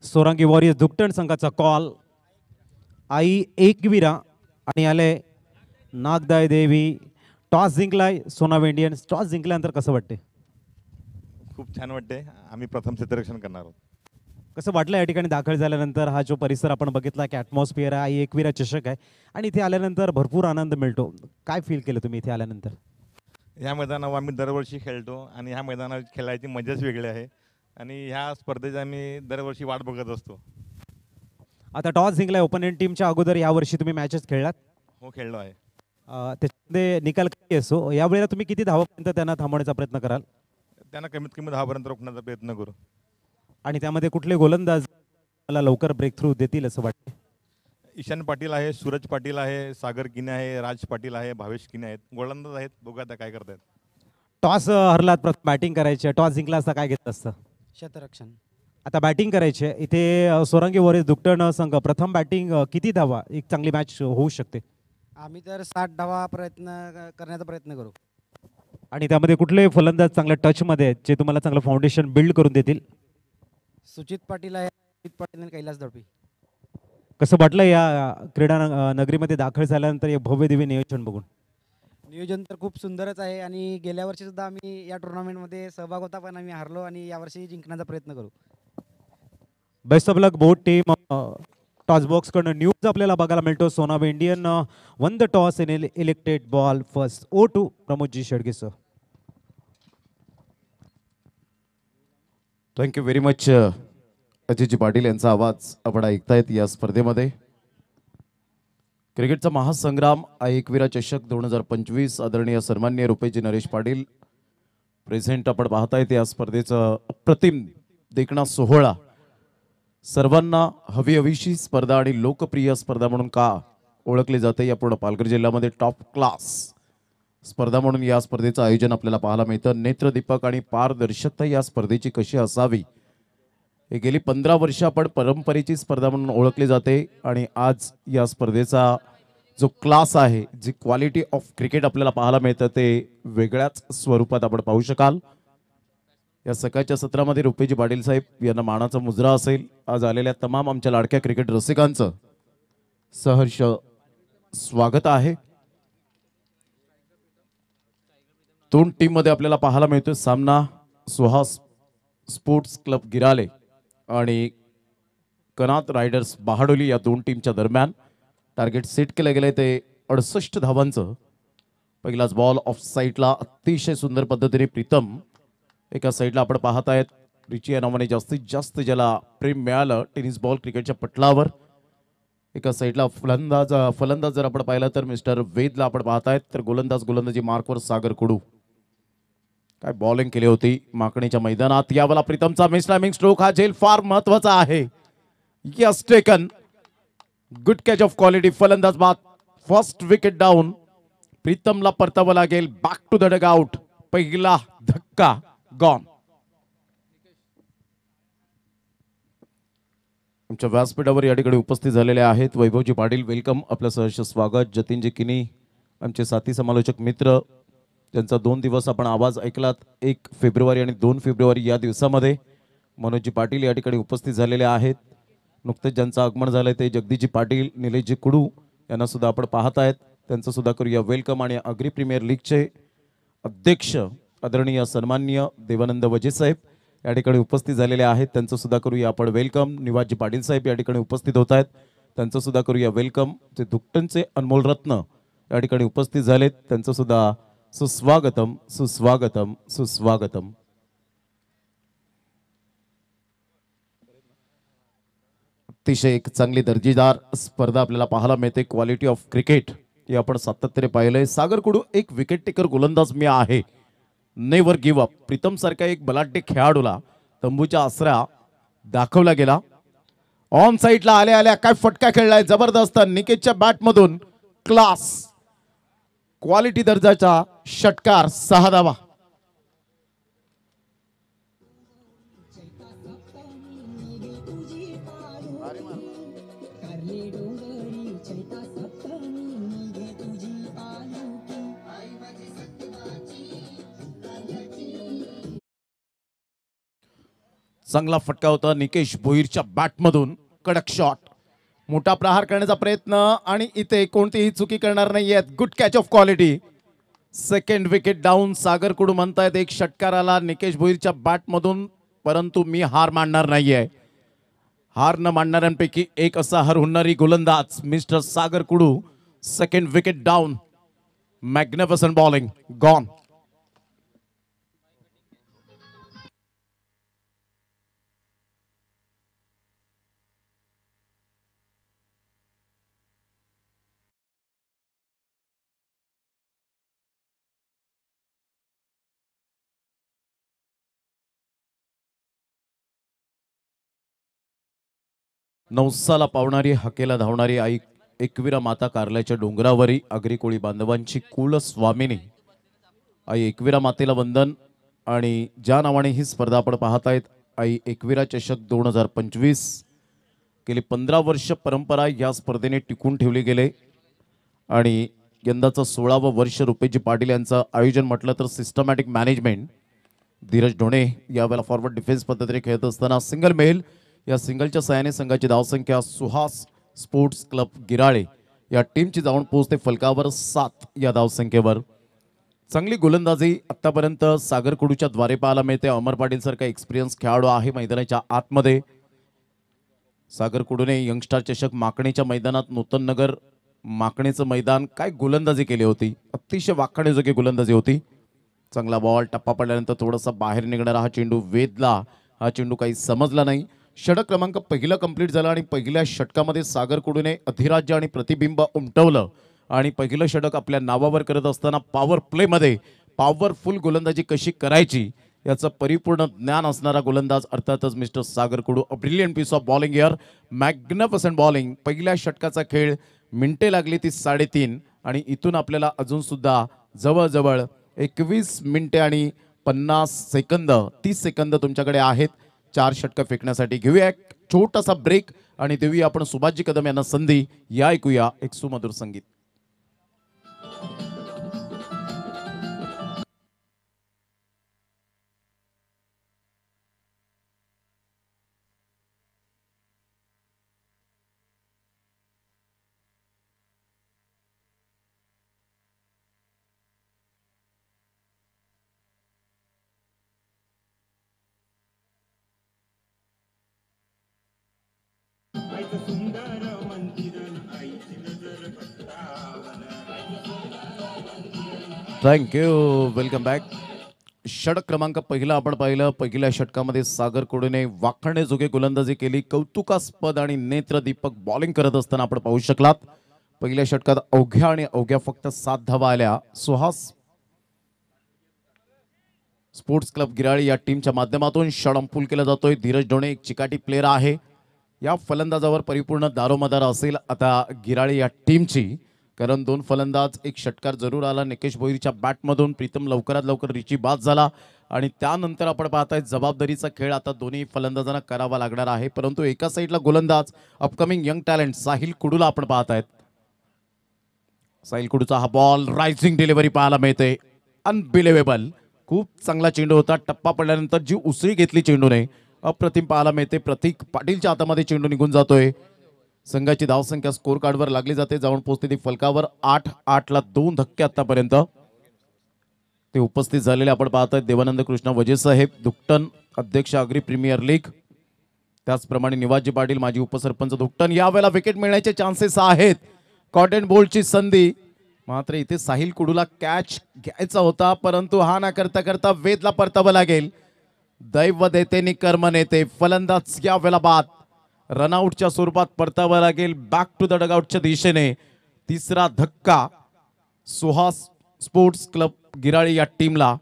सोरांगी वॉरियर्स धुकटण संघाचा कॉल. आई एकविरा आणि आले नागदाय देवी. टॉस जिंकलाय सोनाबे इंडियन्स. टॉस जिंकल्यानंतर कसं वाटते?
खूप छान वाटते. आम्ही प्रथम क्षेत्ररक्षण करणार आहोत.
कसं वाटलं या ठिकाणी दाखल झाल्यानंतर? हा जो परिसर आपण बघितला की ॲटमॉस्फिअर आहे, एकविरा चषक आहे आणि इथे आल्यानंतर भरपूर आनंद मिळतो. काय फील केलं तुम्ही इथे आल्यानंतर?
ह्या मैदानावर आम्ही दरवर्षी खेळतो आणि ह्या मैदानावर खेळायची मजाच वेगळी आहे आणि ह्या स्पर्धेची आम्ही दरवर्षी वाट बघत असतो.
आता टॉस जिंकलाय ओपोनंट टीमच्या अगोदर यावर्षी तुम्ही मॅचेस खेळलात?
हो, खेळलो आहे.
त्याच्यामध्ये निकाल काही असो, यावेळेला तुम्ही किती धावापर्यंत त्यांना थांबवण्याचा प्रयत्न कराल?
त्यांना कमीत कमी 10 रोखण्याचा प्रयत्न करू.
आणि त्यामध्ये कुठले गोलंदाज मला लवकर ब्रेक थ्रू देतील असं वाटतं?
ईशान पाटील आहे, सूरज पाटील आहे, सागर किने आहे, राज पाटील आहे, भावेश किने आहेत. गोलंदाज आहेत. बघू आता काय करतायत.
टॉस हरलात, प्रथम बॅटिंग करायची. टॉस जिंकला असता काय घेतलं असतं?
क्षेत्ररक्षण.
आता बॅटिंग करायची. इथे सोरंगी वॉरियर्स धुकटण संघ प्रथम बॅटिंग किती धावा एक चांगली मॅच होऊ शकते?
आम्ही तर 60 धावा करण्याचा प्रयत्न करू.
आणि त्यामध्ये कुठले फलंदाज चांगल्या टचमध्ये आहेत जे तुम्हाला चांगलं फाउंडेशन बिल्ड करून देतील?
सुचित पाटील आहे, अमित पाटील आणि कैलास दळपी.
कसं वाटलं या क्रीडा नगरीमध्ये दाखल झाल्यानंतर हे भव्य दिव्य नियोजन बघून?
नियोजन तर खूप सुंदरच आहे आणि गेल्या वर्षी सुद्धा आम्ही या टुर्नामेंटमध्ये सहभाग होता, पण आम्ही हारलो आणि यावर्षी जिंकण्याचा प्रयत्न करू.
Best of luck both team. Toss box कडनं न्यूज आपल्याला बघायला मिळतो. Sonabe Indian won the toss in elected ball first. O2 प्रमोदजी Shedge sir.
Thank you very much. अजितजी पाटील यांचा आवाज आपण ऐकतायत या स्पर्धेमध्ये. क्रिकेटचा महासंग्राम एकविरा चषक 2025 आदरणीय सन्माननीय रुपेजी नरेश पाटील प्रेझेंट आपण पाहतायत. या स्पर्धेचं अप्रतिम देखणा सोहळा. सर्वांना हवीहवीशी स्पर्धा आणि लोकप्रिय स्पर्धा म्हणून का ओळखली जाते या पूर्ण पालघर जिल्ह्यामध्ये टॉप क्लास स्पर्धा म्हणून या स्पर्धेचं आयोजन आपल्याला पाहायला मिळतं. नेत्रदीपक आणि पारदर्शकता या स्पर्धेची कशी असावी हे गेली 15 वर्ष आपण परंपरेची स्पर्धा म्हणून ओळखली जाते आणि आज या स्पर्धेचा जो क्लास आहे, जी क्वालिटी ऑफ क्रिकेट आपल्याला पाहायला मिळतं ते वेगळ्याच स्वरूपात आपण पाहू शकाल. या सकाळच्या सत्रामध्ये रुपेजी पाटील साहेब यांना मानाचा मुजरा असेल. आज आलेल्या तमाम आमच्या लाडक्या क्रिकेट रसिकांचं सहर्ष स्वागत आहे. दोन टीम मध्ये आपल्याला पाहायला मिळतोय सामना सुहास स्पोर्ट्स क्लब गिराले आणि कनात रायडर्स बहाडोली या दोन टीमच्या दरम्यान. टार्गेट सेट केलं गेलंय ते 68 धावांचं. पहिलाच बॉल ऑफ साईडला अतिशय सुंदर पद्धतीने प्रीतम एका साईडला आपण पाहत आहेत. रिची या नावाने जास्तीत जास्त ज्याला प्रेम मिळालं टेनिस बॉल क्रिकेटच्या पटलावर. एका साईडला फलंदाज जर आपण पाहिलं तर मिस्टर वेदला आपण पाहत आहेत. तर गोलंदाजी मार्कवर सागर कुडू. काय बॉलिंग केली होती माकणीच्या मैदानात. यावेळेला प्रीतमचा मिस टायमिंग स्ट्रोक हा झेल फार महत्वाचा आहे. Yes taken. Good catch of quality. फलंदाज बाद. First wicket down. प्रीतमला परतावं लागेल. Back to the dugout. पहिला धक्का गॉन. आमच्या व्यासपीठावर या ठिकाणी उपस्थित झालेले आहेत वैभवजी पाटील. वेलकम. आपलं सहर्ष स्वागत. जतीनजी किनी आमचे साथी समालोचक मित्र ज्यांचा 2 दिवस आपण आवाज ऐकलात. 1 फेब्रुवारी आणि 2 फेब्रुवारी या दिवसामध्ये मनोजजी पाटील या ठिकाणी उपस्थित झालेले आहेत. नुकतेच ज्यांचं आगमन झालंय ते जगदीशजी पाटील, निलेशजी कुडू यांना सुद्धा आपण पाहत आहेत. त्यांचं सुद्धा करूया वेलकम. आणि अग्री प्रीमियर लीगचे अध्यक्ष आदरणीय सन्माननीय देवानंद वजे साहेब या ठिकाणी उपस्थित झालेले आहेत. त्यांचं सुद्धा करूया आपण वेलकम. निवासजी पाटील साहेब या ठिकाणी उपस्थित होत आहेत. त्यांचं सुद्धा करूया वेलकम. जे दुकटनचे अनमोल रत्न या ठिकाणी उपस्थित झालेत. त्यांचं सुद्धा सुस्वागतम सुस्वागतम सुस्वागतम. अतिशय एक चांगली दर्जेदार स्पर्धा आपल्याला पाहायला मिळते. क्वालिटी ऑफ क्रिकेट हे आपण सातत्याने पाहिलंय. सागर कुडू एक विकेट टेकर गोलंदाज मी आहे. Never give up. प्रीतम सारखा एक बलाढ्य खेळाडूला तंबूच्या आसरा दाखवला गेला. ऑन साईडला आल्या आल्या काय फटका खेळलाय जबरदस्त. निकेशच्या बॅट मधून क्लास क्वालिटी दर्जाचा षटकार. 6 धावा. चांगला फटका होता निकेश भोईरच्या बॅटमधून. कडक शॉट. मोठा प्रहार करण्याचा प्रयत्न आणि इथे कोणतीही चुकी करणार नाहीयेत. Good catch of quality. Second wicket down. Sagar Kudu म्हणतायत एक षटकार आला निकेश भोईरच्या बॅटमधून, परंतु मी हार मानणार नाहीये. हार न मानणाऱ्यांपैकी एक असा हरहुन्नरी गोलंदाज mister Sagar Kudu. Second wicket down. Magnificent bowling. Gone. नवसाला पावणारी हकेला धावणारी आई एकविरा माता कारल्याच्या डोंगरावरी आगरी कोळी बांधवांची कुल स्वामिनी आई एकविरा मातेला वंदन. आणि ज्या नावाने ही स्पर्धा आपण पाहत आहेत आई एकविरा चषक 2025 गेली 15 वर्ष परंपरा या स्पर्धेने टिकून ठेवली गेले. आणि यंदाचं 16वं वर्ष रुपेजी पाटील यांचं आयोजन म्हटलं तर सिस्टमॅटिक मॅनेजमेंट. धीरज ढोणे यावेळेला फॉरवर्ड डिफेन्स पद्धतीने खेळत असताना सिंगल मेल या सिंगलच्या सहाय्याने संघाची धावसंख्या सुहास स्पोर्ट्स क्लब गिराळे या टीमची जाऊन पोहोचते फलकावर 7 या धावसंख्येवर. चांगली गोलंदाजी आतापर्यंत सागर कुडूच्या द्वारे पाहायला मिळते. अमर पाटील सारखा एक्सपिरियन्स खेळाडू आहे मैदानाच्या आतमध्ये. सागर कुडूने यंगस्टार चषक माकणीच्या मैदानात नूतन नगर माकणीचं मैदान काय गोलंदाजी केली होती, अतिशय वाखाणीजोगी गोलंदाजी होती. चांगला बॉल टप्पा पडल्यानंतर थोडासा बाहेर निघणारा हा चेंडू वेधला, हा चेंडू काही समजला नाही. षटक क्रमांक पहिला कंप्लीट झाला आणि पहिल्या षटकामध्ये सागर कुडूने अधिराज्य आणि प्रतिबिंब उमटवलं आणि पहिलं षटक आपल्या नावावर करत असताना पॉवर प्लेमध्ये पॉवरफुल गोलंदाजी कशी करायची याचं परिपूर्ण ज्ञान असणारा गोलंदाज अर्थातच mister Sagar Kudu. A brilliant piece of bowling here, magnificent bowling. पहिल्या षटकाचा खेळ मिनिटे लागली ती 3.5 आणि इथून आपल्याला अजून सुद्धा जवळजवळ 21 मिनिटे आणि 50 सेकंद 30 सेकंद तुमच्याकडे आहेत 4 षटकं फेकण्यासाठी. घेऊया एक छोटासा ब्रेक आणि देऊया आपण सुभाषजी कदम यांना संधी. या ऐकूया एक सुमधुर संगीत. Thank you, welcome back. षटक क्रमांक पहिला आपण पाहिलं. पहिल्या षटकामध्ये सागर कुडूने वाखाणण्याजोगे गोलंदाजी केली. कौतुकास्पद आणि नेत्रदीपक बॉलिंग करत असताना आपण पाहू शकलात. पहिल्या षटकात अवघ्या फक्त 7 धावा आल्या. सुहास स्पोर्ट्स क्लब गिराळी या टीमच्या माध्यमातून षडंपूल केला जातोय. धीरज ढोणे एक चिकाटी प्लेयर आहे. या फलंदाजावर परिपूर्ण दारोमदार असेल आता गिराळी या टीमची, कारण 2 फलंदाज एक षटकार जरूर आला निकेश भोईरच्या बॅटमधून. प्रीतम लवकरात लवकर रिची बाद झाला आणि त्यानंतर आपण पाहताय जबाबदारीचा खेळ आता दोन्ही फलंदाजांना करावा लागणार आहे. परंतु एका साईडला गोलंदाज अपकमिंग यंग टॅलेंट साहिल कुडूला आपण पाहतायत. साहिल कुडूचा हा बॉल रायझिंग डिलिव्हरी पाहायला मिळते. अनबिलिव्हेबल, खूप चांगला चेंडू होता. टप्पा पडल्यानंतर जी उसळी घेतली चेंडूने अप्रतिम पाहायला मिळते. प्रतीक पाटीलच्या हातामध्ये चेंडू निघून जातोय. संघाची धावसंख्या स्कोर कार्डवर लागली जाते. जाऊन पोहोचते ती फलकावर 8-8ला 2 धक्के आतापर्यंत ते उपस्थित झालेले आपण पाहताय. देवानंद कृष्ण वजे साहेब दुकटन, अध्यक्ष अग्री प्रीमियर लीग, त्याचप्रमाणे निवाजी पाटील माजी उपसरपंच दुकटन. यावेळेला विकेट मिळण्याचे चान्सेस आहेत. कॉटन बोल्टची संधी, मात्र इथे साहिल कुडूला कॅच घ्यायचा होता परंतु हा ना करता करता वेदला परतावं लागेल. दैव देते नि कर्म नेते. फलंदाज यावेळेला बाद, रनआउटच्या स्वरूपात परतावं लागेल बॅक टू द डगआउटच्या दिशेने. तिसरा धक्का सुहास स्पोर्ट्स क्लब गिराळी या टीमला.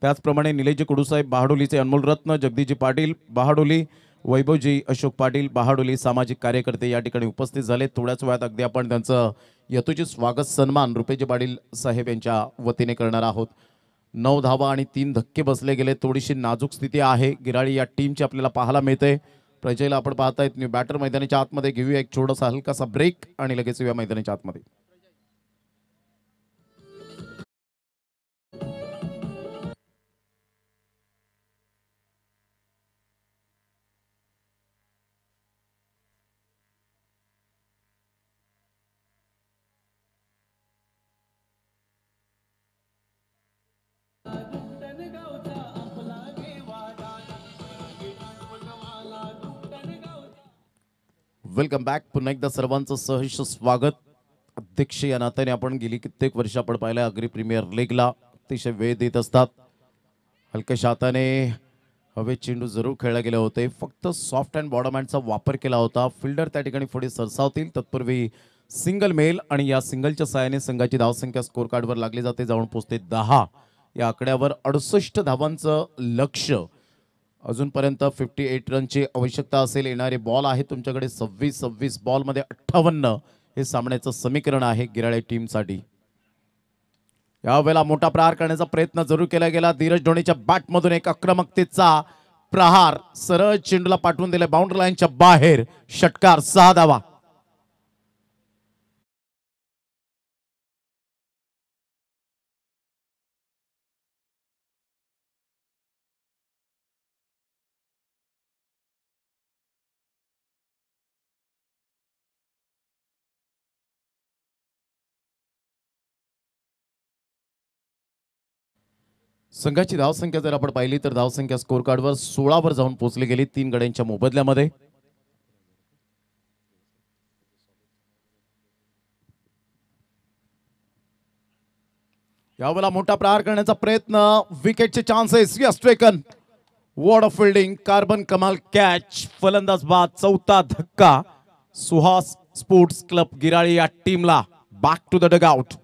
त्याचप्रमाणे निलेशजी कुडूसाहेब बहाडोलीचे अनमोल रत्न, जगदीशजी पाटील बहाडोली, वैभवजी अशोक पाटील बहाडोली सामाजिक कार्यकर्ते या ठिकाणी उपस्थित झाले. थोड्याच वेळात अगदी आपण त्यांचं यथोचित स्वागत सन्मान रुपेजी पाटील साहेब यांच्या वतीने करणार आहोत. 9 धावा आणि 3 धक्के बसले गेले. थोडीशी नाजूक स्थिती आहे गिराळी या टीमची आपल्याला पाहायला मिळते. प्रजेला आपण पाहतायत न्यू बॅटर मैदानाच्या आतमध्ये. घेऊया एक छोटासा हलकासा ब्रेक आणि लगेच येऊया मैदानाच्या आतमध्ये. Welcome back. पुन्हा एकदा सर्वांचं सहर्ष स्वागत. अध्यक्ष या नात्याने आपण गेली कित्येक वर्ष आपण पाहिलं अग्री प्रीमियर लीगला अतिशय वेळ देत असतात. हलक्याशा हाताने हवे चेंडू जरूर खेळले गेले होते. फक्त सॉफ्ट अँड बॉटम हँडचा वापर केला होता. फिल्डर त्या ठिकाणी पुढे सरसावतील तत्पूर्वी सिंगल मेल आणि या सिंगलच्या साहाय्याने संघाची धावसंख्या स्कोर कार्डवर लागली जाते. जाऊन पोहोचते 10 या आकड्यावर. 68 धावांचं लक्ष. अजूनपर्यंत 58 रनची आवश्यकता असेल. येणारे बॉल आहे तुमच्याकडे 26 बॉलमध्ये 58 हे सामन्याचं समीकरण आहे गिराळे टीमसाठी. यावेळेला मोठा प्रहार करण्याचा प्रयत्न जरूर केला गेला. धीरज ढोणेच्या बॅटमधून एक आक्रमकतेचा प्रहार सरळ चेंडूला पाठवून दिले बाउंड्री लाईनच्या बाहेर. षटकार 6 धावा. संघाची धावसंख्या जर आपण पाहिली तर धावसंख्या स्कोर कार्डवर 16 वर जाऊन पोहोचली गेली 3 गड्यांच्या मोबदल्यामध्ये. यावेळेला मोठा प्रहार करण्याचा प्रयत्न, विकेटचे chances, yes taken, ward of fielding, कार्बन कमाल कॅच, फलंदाज बाद, चौथा धक्का सुहास स्पोर्ट्स क्लब गिराळी या टीमला. Back to the dugout.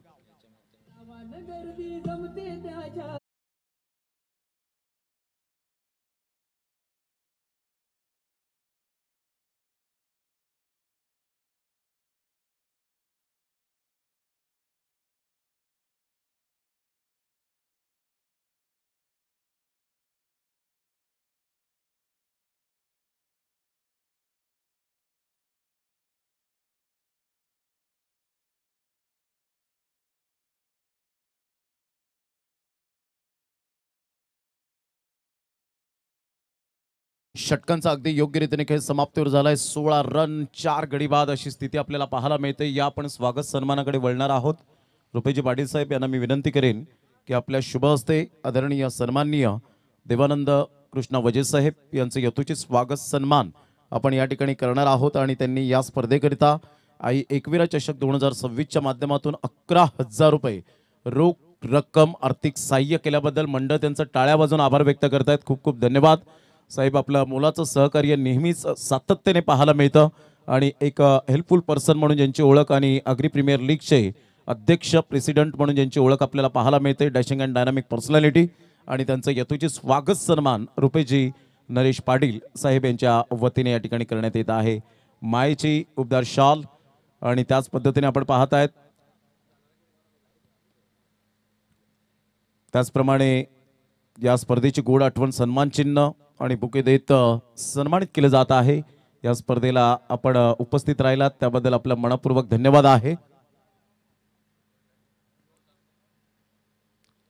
षटकांचा अगदी योग्य रीतीने खेळ समाप्तीवर झालाय. 16 रन 4 गडी बाद अशी स्थिती आपल्याला पाहायला मिळते. या आपण स्वागत सन्मानाकडे वळणार आहोत. रुपेजी पाटील साहेब यांना मी विनंती करेन की आपल्या शुभ हस्ते आदरणीय सन्माननीय देवानंद कृष्णा वजे साहेब यांचे यथोचित स्वागत सन्मान आपण या ठिकाणी करणार आहोत. आणि त्यांनी या स्पर्धेकरिता आई एकविरा चषक 2026च्या माध्यमातून 11,000 रुपये रोख रक्कम आर्थिक सहाय्य केल्याबद्दल मंडळ त्यांचं टाळ्या वाजवून आभार व्यक्त करतायत. खूप खूप धन्यवाद साहेब. आपलं मोलाचं सहकार्य नेहमीच सातत्याने पाहायला मिळतं आणि एक हेल्पफुल पर्सन म्हणून ज्यांची ओळख आणि अग्री प्रीमियर लीगचे अध्यक्ष प्रेसिडेंट म्हणून ज्यांची ओळख आपल्याला पाहायला मिळते, डॅशिंग अँड डायनामिक पर्सनॅलिटी, आणि त्यांचं यथोचित स्वागत सन्मान रुपेजी नरेश पाटील साहेब यांच्या वतीने या ठिकाणी करण्यात येत आहे. मायेची उबदार शाल आणि त्याच पद्धतीने आपण पाहत आहेत. त्याचप्रमाणे या स्पर्धेची गोड आठवण सन्मान चिन्ह आणि बुके देत सन्मानित केलं जात आहे. या स्पर्धेला आपण उपस्थित राहिलात त्याबद्दल आपला मनपूर्वक धन्यवाद आहे.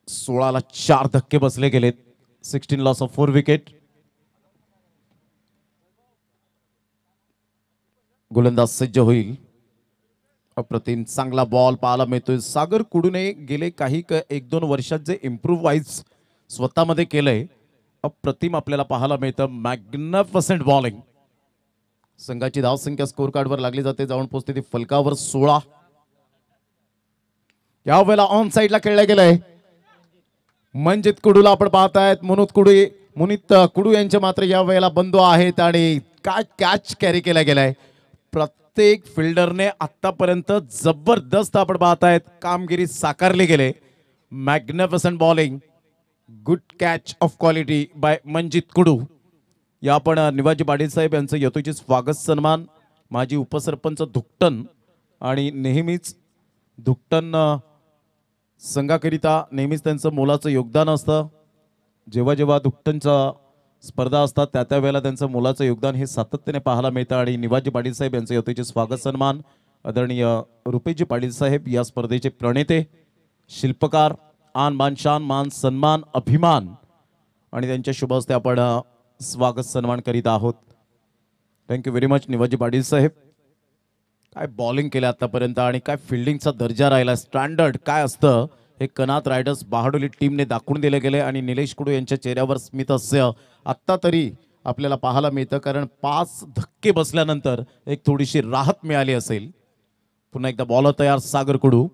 16ला 4 धक्के बसले गेलेत. 16 लॉस ऑफ 4 विकेट. गोलंदाज सज्ज होईल. अप्रतिम चांगला बॉल पाहायला मिळतोय. सागर कुडूने गेले काही 1-2 वर्षात जे इम्प्रूव्ह वाईज स्वतःमध्ये केलंय अप्रतिम आपल्याला पाहायला मिळतं. Magnificent bowling. संघाची धावसंख्या स्कोर कार्डवर लागली जाते. जाऊन पोहोचते ती फलकावर 16. यावेळेला ऑन साइडला खेळलं गेलंय. मनजित कुडूला आपण पाहतायत. मुनीत कुडू यांचे मात्र या वेळेला बंधू आहेत आणि काय कॅच कॅरी केला गेलाय. प्रत्येक फिल्डरने आतापर्यंत जबरदस्त आपण पाहतायत कामगिरी साकारली गेले. Magnificent bowling, good catch of quality by Manjit Kudu. या आपण निवाजी पाटील साहेब यांचं यथोचित स्वागत सन्मान. माजी उपसरपंच धुकटन आणि नेहमीच धुकटन संघाकरिता नेहमीच त्यांचं मोलाचं योगदान असतं. जेव्हा जेव्हा धुकटनचा स्पर्धा असतात त्या वेळेला त्यांचं मोलाचं योगदान हे सातत्याने पाहायला मिळतं. आणि निवाजी पाटील साहेब यांचं यथोचित स्वागत सन्मान. आदरणीय रुपेजी पाटील साहेब या स्पर्धेचे प्रणेते, शिल्पकार, आन बान शान मान सन्मान अभिमान, आणि त्यांच्या शुभ हस्ते आपण स्वागत सन्मान करीत आहोत. थँक्यू व्हेरी मच निवाजी पाटील साहेब. काय बॉलिंग केलं आतापर्यंत आणि काय फिल्डिंगचा दर्जा राहिला. स्टँडर्ड काय असतं हे कनात रायडर्स बहाडोली टीमने दाखवून दिले गेले आणि निलेश कुडू यांच्या चेहऱ्यावर स्मित हास्य आत्ता तरी आपल्याला पाहायला मिळतं. कारण 5 धक्के बसल्यानंतर एक थोडीशी राहत मिळाली असेल. पुन्हा एकदा बॉलर तयार सागर कुडू.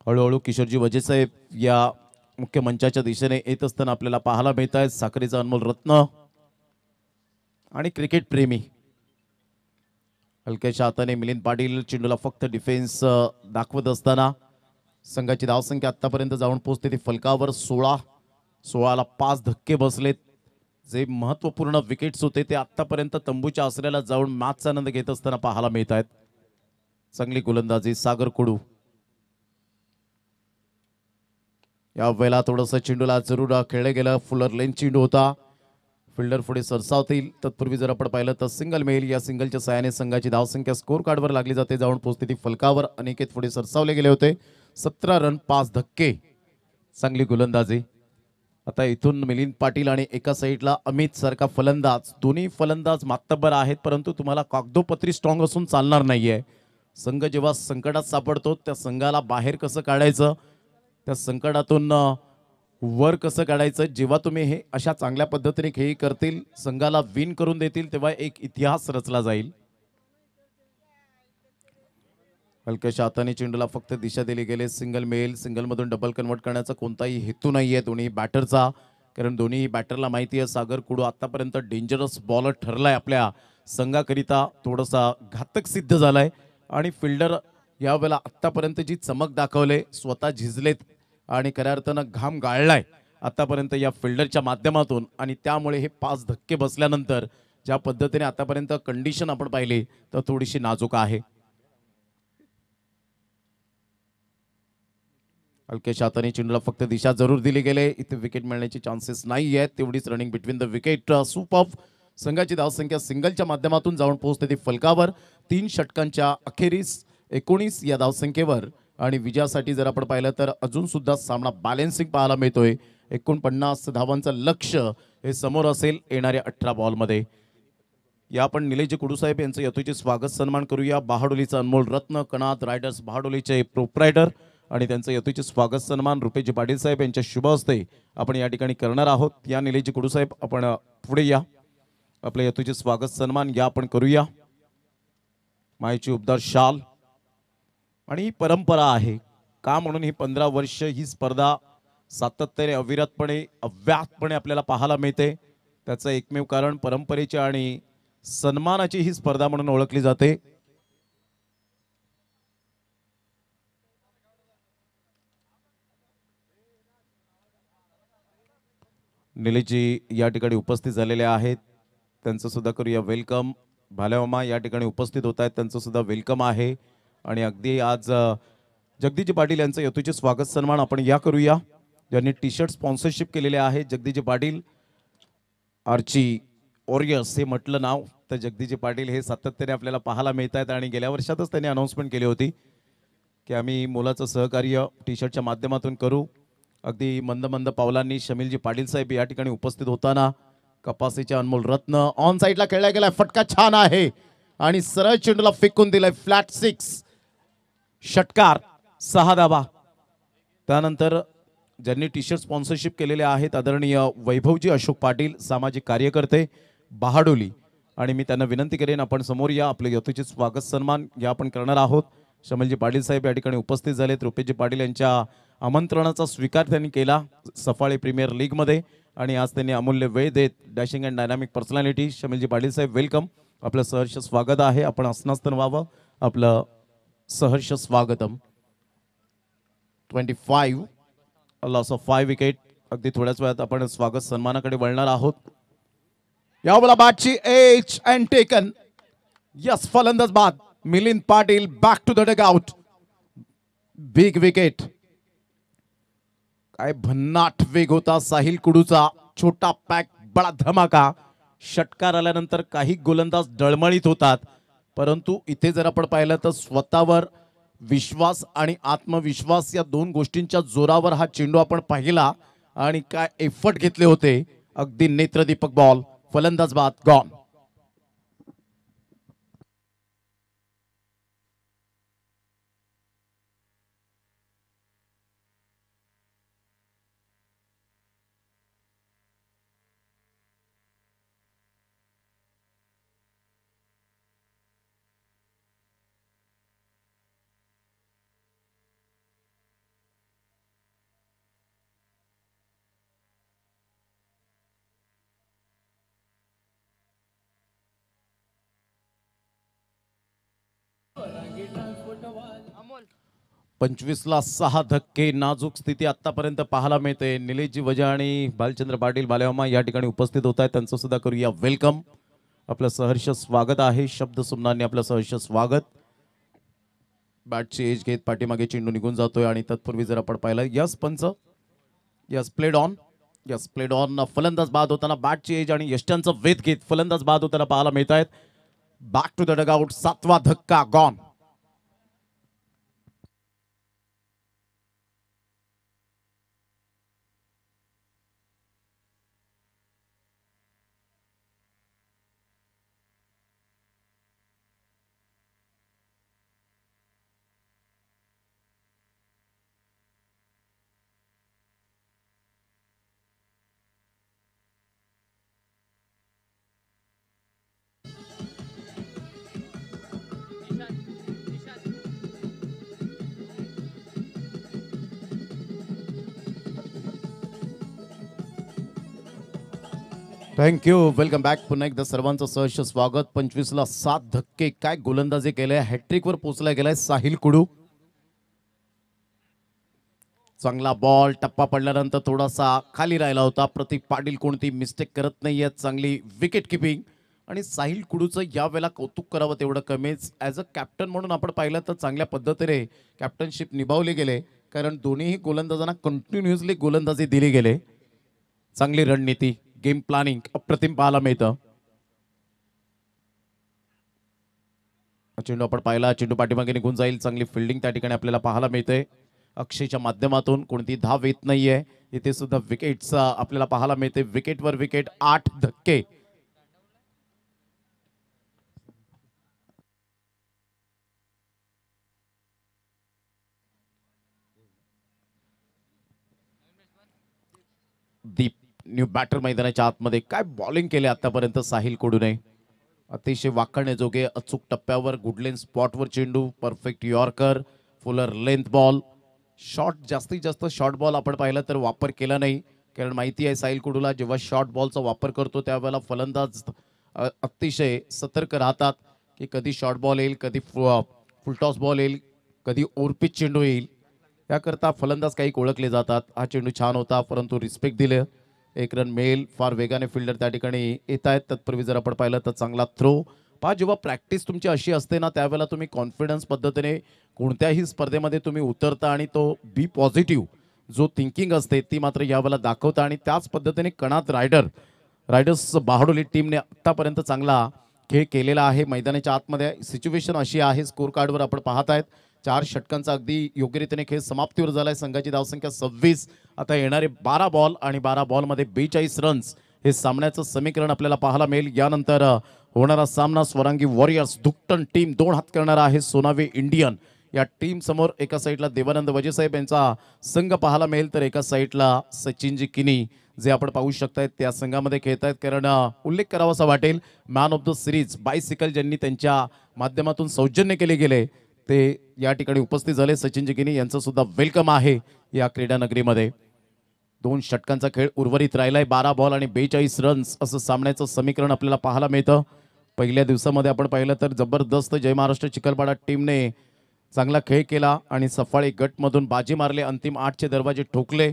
हळूहळू किशोरजी वजे साहेब या मुख्य मंचाच्या दिशेने येत असताना आपल्याला पाहायला मिळत आहेत. साखरेचा अनमोल रत्न आणि क्रिकेट प्रेमी. हलक्याच्या हाताने मिलिंद पाटील चेंडूला फक्त डिफेन्स दाखवत असताना संघाची धावसंख्या आतापर्यंत जाऊन पोहोचते ती फलकावर 16. 16ला 5 धक्के बसलेत. जे महत्वपूर्ण विकेट्स होते ते आतापर्यंत तंबूच्या आसऱ्याला जाऊन मॅचचा आनंद घेत असताना पाहायला मिळत आहेत. चांगली गोलंदाजी सागर कुडू. या वेळेला थोडंसं चेंडूला जरूर खेळलं गेलं. फुलर लेन चेंडू होता. फिल्डर पुढे सरसावतील तत्पूर्वी जर आपण पाहिलं तर सिंगल मिळेल. या सिंगलच्या सहाय्याने संघाची धावसंख्या स्कोर कार्डवर लागली जाते. जाऊन पोहोचते ती फलकावर. अनिकेत पुढे सरसावले गेले होते. 17 रन 5 धक्के. चांगली गोलंदाजी. आता इथून मिलिंद पाटील आणि एका साईडला अमित सारखा फलंदाज. दोन्ही फलंदाज मातब्बर आहेत परंतु तुम्हाला कागदोपत्री स्ट्रॉंग असून चालणार नाहीये. संघ जेव्हा संकटात सापडतो त्या संघाला बाहेर कसं काढायचं, त्या संकटातून वर कसं काढायचं. जेव्हा तुम्ही हे अशा चांगल्या पद्धतीने खेळी करतील, संघाला विन करून देतील, तेव्हा एक इतिहास रचला जाईल. हलक्याशा हाताने चेंडूला फक्त दिशा दिली गेले. सिंगल मेल, सिंगलमधून डबल कन्वर्ट करण्याचा कोणताही हेतू नाही आहे दोन्ही बॅटरचा, कारण दोन्ही बॅटरला माहिती आहे सागर कुडू आतापर्यंत डेंजरस बॉलर ठरलाय आपल्या संघाकरिता, थोडासा घातक सिद्ध झालाय. आणि फिल्डर यावेळेला आत्तापर्यंत जी चमक दाखवले, स्वतः झिजलेत आणि खऱ्या अर्थानं घाम गाळलाय आतापर्यंत या फिल्डरच्या माध्यमातून. आणि त्यामुळे हे 5 धक्के बसल्यानंतर ज्या पद्धतीने आतापर्यंत कंडिशन आपण पाहिली तर थोडीशी नाजूक आहे. हलक्याशा हाताने चेंडूला फक्त दिशा जरूर दिली गेले. इथे विकेट मिळण्याची चान्सेस नाही आहेत. तेवढीच running between the wicket. Super संघाची धावसंख्या सिंगलच्या माध्यमातून जाऊन पोहोचते ती फलकावर 3 षटकांच्या अखेरीस 19 या धावसंख्येवर. आणि विजयासाठी जर आपण पाहिलं तर अजून सुद्धा सामना बॅलेन्सिंग पाहायला मिळतोय. 49 धावांचं लक्ष्य हे समोर असेल येणाऱ्या 18 बॉलमध्ये. या आपण निलेश कुडूसाहेब यांचं यथोचित स्वागत सन्मान करूया. बहाडोलीचा अनमोल रत्न, कनात रायडर्स बहाडोलीचे प्रोप्रायटर आणि त्यांचं यथोचित स्वागत सन्मान रुपेशजी पाटील साहेब यांच्या शुभ हस्ते आपण या ठिकाणी करणार आहोत. या निलेशजी कुडूसाहेब आपण पुढे या, आपलं यथोचित स्वागत सन्मान या आपण करूया. मायेची उबदार शाल आणि ही परंपरा आहे का म्हणून ही 15 वर्ष ही स्पर्धा सातत्याने अविरतपणे अव्याहतपणे आपल्याला पाहायला मिळते. त्याचं एकमेव कारण परंपरेचे आणि सन्मानाची ही स्पर्धा म्हणून ओळखली जाते. निलेशजी या ठिकाणी उपस्थित झालेले आहेत, त्यांचं सुद्धा करूया वेलकम. भालेमामा या ठिकाणी उपस्थित होत आहेत, त्यांचं सुद्धा वेलकम आहे. आणि अगदी आज जगदीजी पाटील यांचं यथोचित स्वागत सन्मान आपण या करूया, ज्यांनी टी शर्ट स्पॉन्सरशिप केलेले आहे. जगदीजी पाटील आर्ची वॉरियर्स हे म्हटलं नाव तर जगदीजी पाटील हे सातत्याने आपल्याला पाहायला मिळत आहेत. आणि गेल्या वर्षातच त्यांनी अनाऊन्समेंट केली होती की आम्ही मुलाचं सहकार्य टी शर्टच्या माध्यमातून करू. अगदी मंद मंद पावलांनी शमीलजी पाटील साहेब या ठिकाणी उपस्थित होताना कपासीच्या अनमोल रत्न ऑन साईडला खेळला गेलाय. फटका छान आहे आणि सरळ चेंडूला फेकून दिलाय. फ्लॅट 6 षटकार 6 धावा. त्यानंतर ज्यांनी टी शर्ट स्पॉन्सरशिप केलेले आहेत आदरणीय वैभवजी अशोक पाटील, सामाजिक कार्यकर्ते बहाडोली, आणि मी त्यांना विनंती करेन आपण समोर या, आपले यथोचित स्वागत सन्मान या आपण करणार आहोत. शमीलजी पाटील साहेब या ठिकाणी उपस्थित झालेत. रुपेशजी पाटील यांच्या आमंत्रणाचा स्वीकार त्यांनी केला सफाळे प्रीमियर लीगमध्ये आणि आज त्यांनी अमूल्य वेळ देत डॅशिंग अँड डायनामिक पर्सनॅलिटी शमीलजी पाटील साहेब वेलकम, आपलं सहर्ष स्वागत आहे. आपण असनास्तन व्हावं, आपलं सहर्ष स्वागतम. 25 लॉस ऑफ 5 विकेट. अगदी थोड्याच वेळात आपण स्वागत सन्मानाकडे वळणार आहोत. यावेळेला बॅटची एज अँड टेकन. यस, फलंदाज बाद Milind Patil back to the dugout. Big wicket. काय भन्नाट वेग होता साहिल कुडूचा. छोटा पॅक बडा धमाका. षटकार आल्यानंतर काही गोलंदाज डळमळीत होतात, परंतु इथे जर आपण पाहिलं तर स्वतःवर विश्वास आणि आत्मविश्वास या 2 गोष्टींच्या जोरावर हा चेंडू आपण पाहिला आणि काय एफर्ट घेतले होते. अगदी नेत्रदीपक बॉल. फलंदाज बाद गॉन. पंचवीसला 6 धक्के. नाजूक स्थिती आतापर्यंत पाहायला मिळते. निलेशजी वजा आणि बालचंद्र पाटील बालेवामा या ठिकाणी उपस्थित होत आहेत, त्यांचं सुद्धा करूया वेलकम, आपलं सहर्ष स्वागत आहे. शब्द सुमनांनी आपलं सहर्ष स्वागत. बॅटची एज घेत पाठीमागे चेंडू निघून जातोय आणि तत्पूर्वी जर आपण पाहिलं यस पंच yes played on. Yes played on. फलंदाज बाद होताना बॅटची एज आणि यष्ट्यांचं वेध घेत फलंदाज बाद होताना पाहायला मिळत आहेत. Back to the dugout. 7वा धक्का गॉन. थँक्यू. Welcome back. पुन्हा एकदा सर्वांचं सहर्ष स्वागत. 25ला 7 धक्के, काय गोलंदाजी केले. हॅट्रिकवर पोहोचला गेलाय साहिल कुडू. चांगला बॉल, टप्पा पडल्यानंतर थोडासा खाली राहिला होता. प्रतीक पाटील कोणती मिस्टेक करत नाहीये. चांगली विकेट किपिंग आणि साहिल कुडूचं यावेळेला कौतुक करावं तेवढं कमीच. ॲज अ कॅप्टन म्हणून आपण पाहिलं तर चांगल्या पद्धतीने कॅप्टनशिप निभावली गेले, कारण दोन्हीही गोलंदाजांना कंटिन्युअसली गोलंदाजी दिली गेले. चांगली रणनीती, गेम प्लॅनिंग अप्रतिम पाहायला मिळतं. चेंडू आपण पाहिला, चेंडू पाठीमागे निघून जाईल. चांगली फिल्डिंग त्या ठिकाणी आपल्याला पाहायला मिळते. अक्षयच्या माध्यमातून कोणती धाव येत नाहीये. इथे सुद्धा विकेट्स आपल्याला पाहायला मिळते. विकेटवर विकेट, 8 धक्के. दीप न्यू बॅटर मैदानाच्या आतमध्ये काय बॉलिंग केले आतापर्यंत साहिल कुडूने. अतिशय वाखाणण्याजोगे अचूक टप्प्यावर गुडलेन स्पॉटवर चेंडू, perfect yorker, Fuller length ball. Short, जास्तीत जास्त शॉर्ट बॉल आपण पाहिलं तर वापर केला नाही, कारण माहिती आहे साहिल कुडूला जेव्हा शॉर्ट बॉलचा वापर करतो त्यावेळेला फलंदाज अतिशय सतर्क राहतात की कधी शॉर्ट बॉल येईल, कधी फुलटॉस बॉल येईल, कधी ओव्हरपिच चेंडू येईल. त्याकरता फलंदाज काही ओळखले जातात. हा चेंडू छान होता, परंतु रिस्पेक्ट दिले. 1 रन मिळेल. फार वेगाने फिल्डर त्या ठिकाणी येत आहेत. तत्पूर्वी जर आपण पाहिलं तर चांगला थ्रो. पहा, जेव्हा प्रॅक्टिस तुमची अशी असते ना, त्यावेळेला तुम्ही कॉन्फिडन्स पद्धतीने कोणत्याही स्पर्धेमध्ये तुम्ही उतरता आणि तो बी पॉझिटिव्ह जो थिंकिंग असते ती मात्र यावेळेला दाखवता. आणि त्याच पद्धतीने कणात रायडर्स बहाडोली टीमने आत्तापर्यंत चांगला खेळ केलेला आहे. मैदानाच्या आतमध्ये सिच्युएशन अशी आहे, स्कोर कार्डवर आपण पाहत आहेत 4 षटकांचा अगदी योग्यरीतीने खेळ समाप्तीवर झालाय. संघाची धावसंख्या 26. आता येणारे 12 बॉल आणि 12 बॉलमध्ये 42 रन्स हे सामन्याचं समीकरण आपल्याला पाहायला मिळेल. यानंतर होणारा सामना स्वरांगी वॉरियर्स दुकटन टीम 2 हात करणारा आहे सोनावी इंडियन. या टीम समोर एका साईडला देवानंद वजेसाहेब यांचा संघ पाहायला मिळेल, तर एका साईडला सचिनजी किनी जे आपण पाहू शकतायत त्या संघामध्ये खेळत आहेत. कारण उल्लेख करावासा वाटेल, man of the series bicycle ज्यांनी त्यांच्या माध्यमातून सौजन्य केले गेले ते या ठिकाणी उपस्थित झाले. सचिनजी किनी यांचं सुद्धा वेलकम आहे या क्रीडा नगरीमध्ये. 2 षटकांचा खेळ उर्वरित राहिलाय. 12 बॉल आणि 42 रन्स असं सामन्याचं समीकरण आपल्याला पाहायला मिळतं. पहिल्या दिवसामध्ये आपण पाहिलं तर जबरदस्त जय महाराष्ट्र चिखलपाडा टीमने चांगला खेळ केला आणि सफाळी गटमधून बाजी मारले. अंतिम 8चे दरवाजे ठोकले.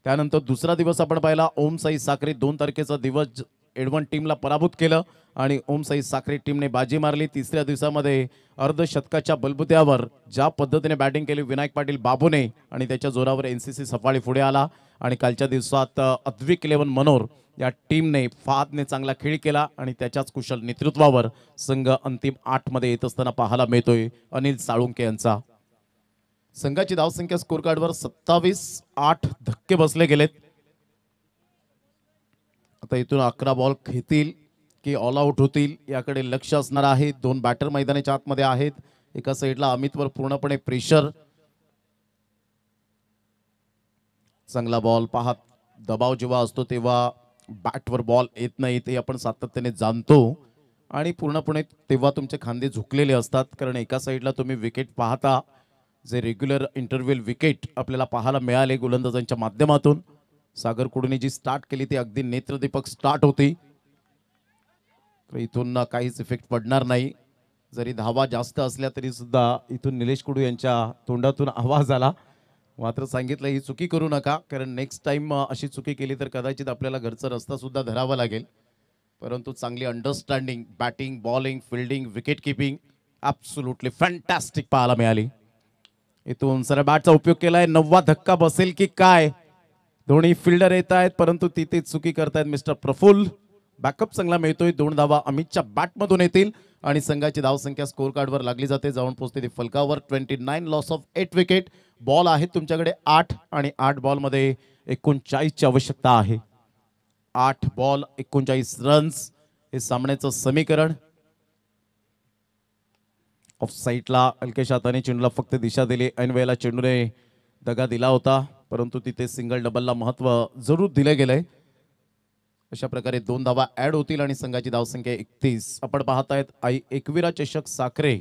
त्यानंतर दुसरा दिवस आपण पाहिला, ओम साई साखरे 2 तारखेचा दिवस एडवन टीमला पराभूत केलं आणि ओम साई साखरे टीमने बाजी मारली. तिसऱ्या दिवसामध्ये अर्धशतकाच्या बलबुत्यावर ज्या पद्धतीने बॅटिंग केली विनायक पाटील बाबूने आणि त्याच्या जोरावर NCC सफाळी पुढे आला. आणि कालच्या दिवसात अद्विक 11 मनोर या टीमने फादने चांगला खेळ केला आणि त्याच्याच कुशल नेतृत्वावर संघ अंतिम 8 मध्ये येत असताना पाहायला मिळतोय अनिल साळुंके यांचा. संघाची धावसंख्या स्कोर कार्डवर 27. 8 धक्के बसले गेलेत. आता इथून 11 बॉल खेळतील की ऑल आउट होतील याकडे लक्ष असणार आहे. 2 बॅटर मैदानाच्या आतमध्ये आहेत. एका साईडला अमितवर पूर्णपणे प्रेशर. चांगला बॉल पहा, दबाव जेव्हा असतो तेव्हा बॅटवर बॉल येत नाही ते आपण सातत्याने जाणतो आणि पूर्णपणे तेव्हा तुमचे खांदे झुकलेले असतात, कारण एका साईडला तुम्ही विकेट पाहता जे रेग्युलर इंटरव्हल विकेट आपल्याला पाहायला मिळाले गोलंदाजांच्या माध्यमातून. सागर कुडूने जी स्टार्ट केली ती अगदी नेत्रदीपक स्टार्ट होती. इथून काहीच इफेक्ट पडणार नाही. जरी धावा जास्त असल्या तरी सुद्धा इथून निलेश कुडू यांच्या तोंडातून आवाज आला, मात्र सांगितलं ही चुकी करू नका, कारण नेक्स्ट टाइम अशी चुकी केली तर कदाचित आपल्याला घरचा रस्ता सुद्धा धरावा लागेल. परंतु चांगली understanding, batting, bowling, fielding, wicket keeping absolutely fantastic पाहायला मिळाली. इथून सरळ बॅटचा उपयोग केलाय. 9वा धक्का बसेल की काय. दोन्ही फिल्डर येत आहेत परंतु तिथे चुकी करतायत मिस्टर प्रफुल्ल. बॅकअप चांगला मिळतोय. 2 धावा अमितच्या बॅटमधून येतील आणि संघाची धावसंख्या स्कोर कार्डवर लागली जाते, जाऊन पोहोचते ती फलकावर. 29 लॉस ऑफ 8 विकेट. बॉल आहेत तुमच्याकडे 8 आणि 8 बॉलमध्ये 39ची आवश्यकता आहे. 8 बॉल 39 रन्स हे सामन्याचं समीकरण. ऑफ साईडला हलक्याशा हाताने चेंडूला फक्त दिशा दिली. ऐन वेळेला चेंडूने दगा दिला होता, परंतु तिथे सिंगल डबलला महत्व जरूर दिले गेले. अशा प्रकारे 2 धावा ऍड होतील आणि संघाची धावसंख्या 31. आपण पाहत आहेत आई एकविरा चषक साखरे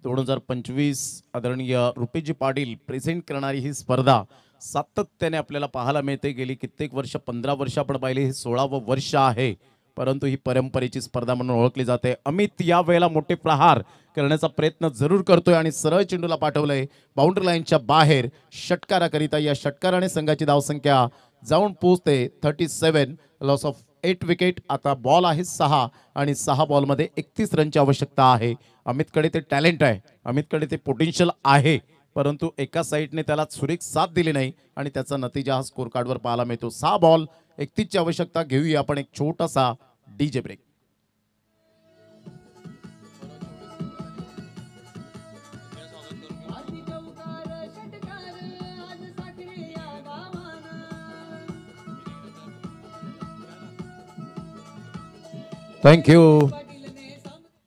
2025 आदरणीय रुपेजी पाटील प्रेझेंट करणारी ही स्पर्धा सातत्याने आपल्याला पाहायला मिळते. गेली कित्येक वर्ष, 15 वर्ष आपण पाहिले, हे 16वं वर्ष आहे परंतु ही परंपरेची स्पर्धा म्हणून ओळखली जाते. अमित या वेळेला मोठे प्रहार करण्याचा प्रयत्न जरूर करतोय आणि सरळ चेंडूला पाठवलंय बाउंड्री लाईनच्या बाहेर षटकाराकरिता. या षटकाराने संघाची धावसंख्या जाऊन पोहोचते 37. Loss of 8 wicket. आता बॉल आहे 6 आणि 6 बॉलमध्ये 31 रनची आवश्यकता आहे. अमितकडे ते टॅलेंट आहे, अमितकडे ते पोटेन्शियल आहे, परंतु एका साईडने त्याला सुरेख साथ दिली नाही आणि त्याचा नतीजा हा स्कोर कार्डवर पाहायला मिळतो. 6 बॉल 31 ची आवश्यकता. घेऊया आपण एक छोटासा डीजे ब्रेक. थँक्यू.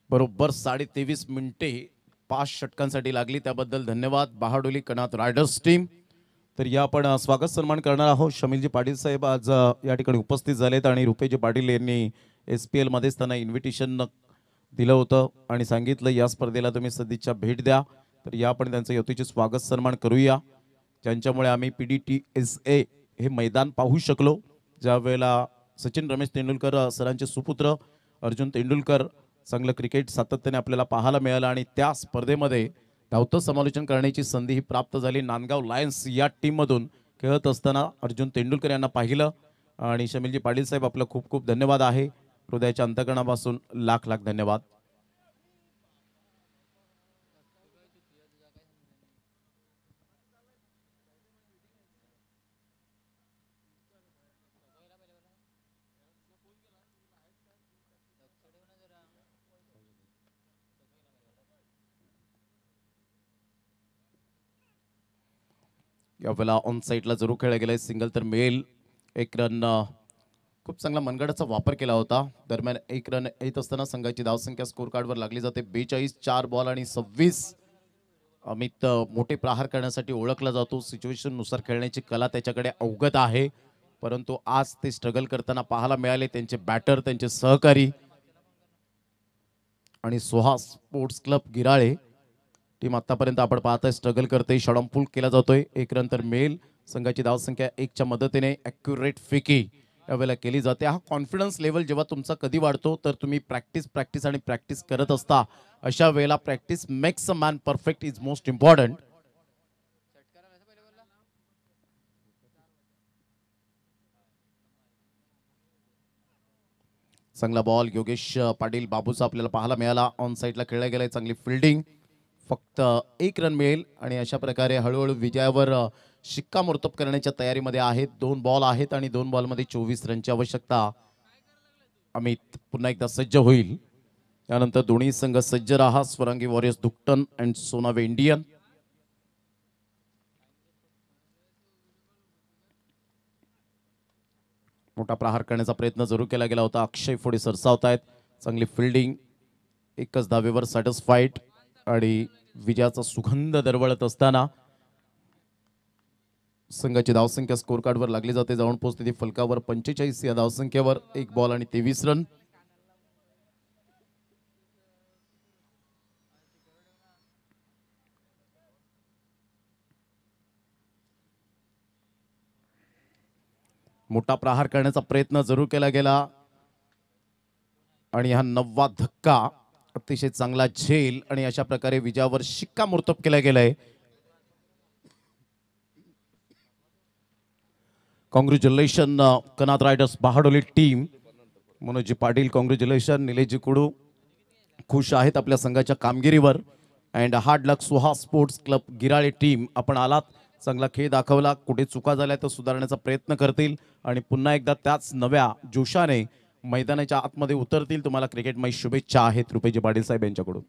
बरोबर 23.5 मिनिटे 5 षटकांसाठी लागली, त्याबद्दल धन्यवाद बहाडोली कनात रायडर्स टीम. तर या आपण स्वागत सन्मान करणार आहोत. शमीलजी पाटील साहेब आज या ठिकाणी उपस्थित झालेत आणि रुपेजी पाटील यांनी SPL मध्येच त्यांना इन्व्हिटेशन दिलं होतं आणि सांगितलं या स्पर्धेला तुम्ही सदिच्छा भेट द्या. तर या आपण त्यांचं यथोचित स्वागत सन्मान करूया, ज्यांच्यामुळे आम्ही PDTSA हे मैदान पाहू शकलो. ज्या वेळेला सचिन रमेश तेंडुलकर सरांचे सुपुत्र अर्जुन तेंडुलकर चांगलं क्रिकेट सातत्याने आपल्याला पाहायला मिळालं आणि त्या स्पर्धेमध्ये धावतं समालोचन करण्याची संधी ही प्राप्त झाली. नांदगाव लायन्स या टीममधून खेळत असताना अर्जुन तेंडुलकर यांना पाहिलं आणि शमीलजी पाटील साहेब आपलं खूप खूप धन्यवाद आहे. हृदयाच्या अंतकरणापासून लाख लाख धन्यवाद. यावेळेला ऑन साईडला जरूर खेळला गेलाय सिंगल, तर मेल 1 रन. खूप चांगला मनगडाचा वापर केला होता. दरम्यान 1 रन येत असताना संघाची धावसंख्या स्कोर कार्डवर लागली जाते 42. 4 बॉल आणि 26. अमित मोठे प्रहार करण्यासाठी ओळखला जातो. सिच्युएशन नुसार खेळण्याची कला त्याच्याकडे अवगत आहे, परंतु आज ते स्ट्रगल करताना पाहायला मिळाले. त्यांचे बॅटर, त्यांचे सहकारी आणि Suhas sports club Girale team आतापर्यंत आपण पाहताय स्ट्रगल करते. शॉर्ट पुल केला जातोय. 1 रन तर मेल. संघाची धावसंख्या 1 च्या मदतीने ॲक्युरेट फेकी यावेळेला केली जाते. हा कॉन्फिडन्स लेवल जेव्हा तुमचा कधी वाढतो तर तुम्ही प्रॅक्टिस आणि प्रॅक्टिस करत असता. अशा वेळेला practice makes a man perfect is most important. चांगला बॉल योगेश पाटील बाबूचा आपल्याला पाहायला मिळाला. ऑन साईडला खेळला गेलाय. चांगली फिल्डिंग. फक्त 1 रन मिळेल आणि अशा प्रकारे हळूहळू विजयावर शिक्कामोर्तब करण्याच्या तयारीमध्ये आहेत. 2 बॉल आहेत आणि 2 बॉलमध्ये 24 रनची आवश्यकता. अमित पुन्हा एकदा सज्ज होईल. त्यानंतर दोन्ही संघ सज्ज राहा. Swarangi warriors Dukatan and Sonave Indian. मोठा प्रहार करण्याचा प्रयत्न जरूर केला गेला होता. अक्षय फोडे सरसावत आहेत. चांगली फिल्डिंग. 1च धावेवर सॅटिस्फाईड आणि विजयाचा सुगंध दरवळत असताना संघाची धावसंख्या स्कोर कार्डवर लागली जाते. जाऊन पोहोचते ती फलकावर 45 या धावसंख्येवर. 1 बॉल आणि 23 रन. मोठा प्रहार करण्याचा प्रयत्न जरूर केला गेला आणि हा 9वा धक्का अतिशय चांगला झेल आणि अशा प्रकारे विजयावर शिक्कामोर्तब केला गेलाय. Congratulation Kanat riders Bahadoli team. मनोजी पाटील कॉंग्रॅच्युलेशन. निलेशजी कुडू खुश आहेत आपल्या संघाच्या कामगिरीवर. And hard luck Suhas sports club Girale team. आपण आलात, चांगला खेळ दाखवला. कुठे चुका झाल्या तर सुधारण्याचा प्रयत्न करतील आणि पुन्हा एकदा त्याच नव्या जोशाने मैदानाच्या आतमध्ये उतरतील. तुम्हाला क्रिकेटमय शुभेच्छा आहेत रुपेजी पाटील साहेब यांच्याकडून.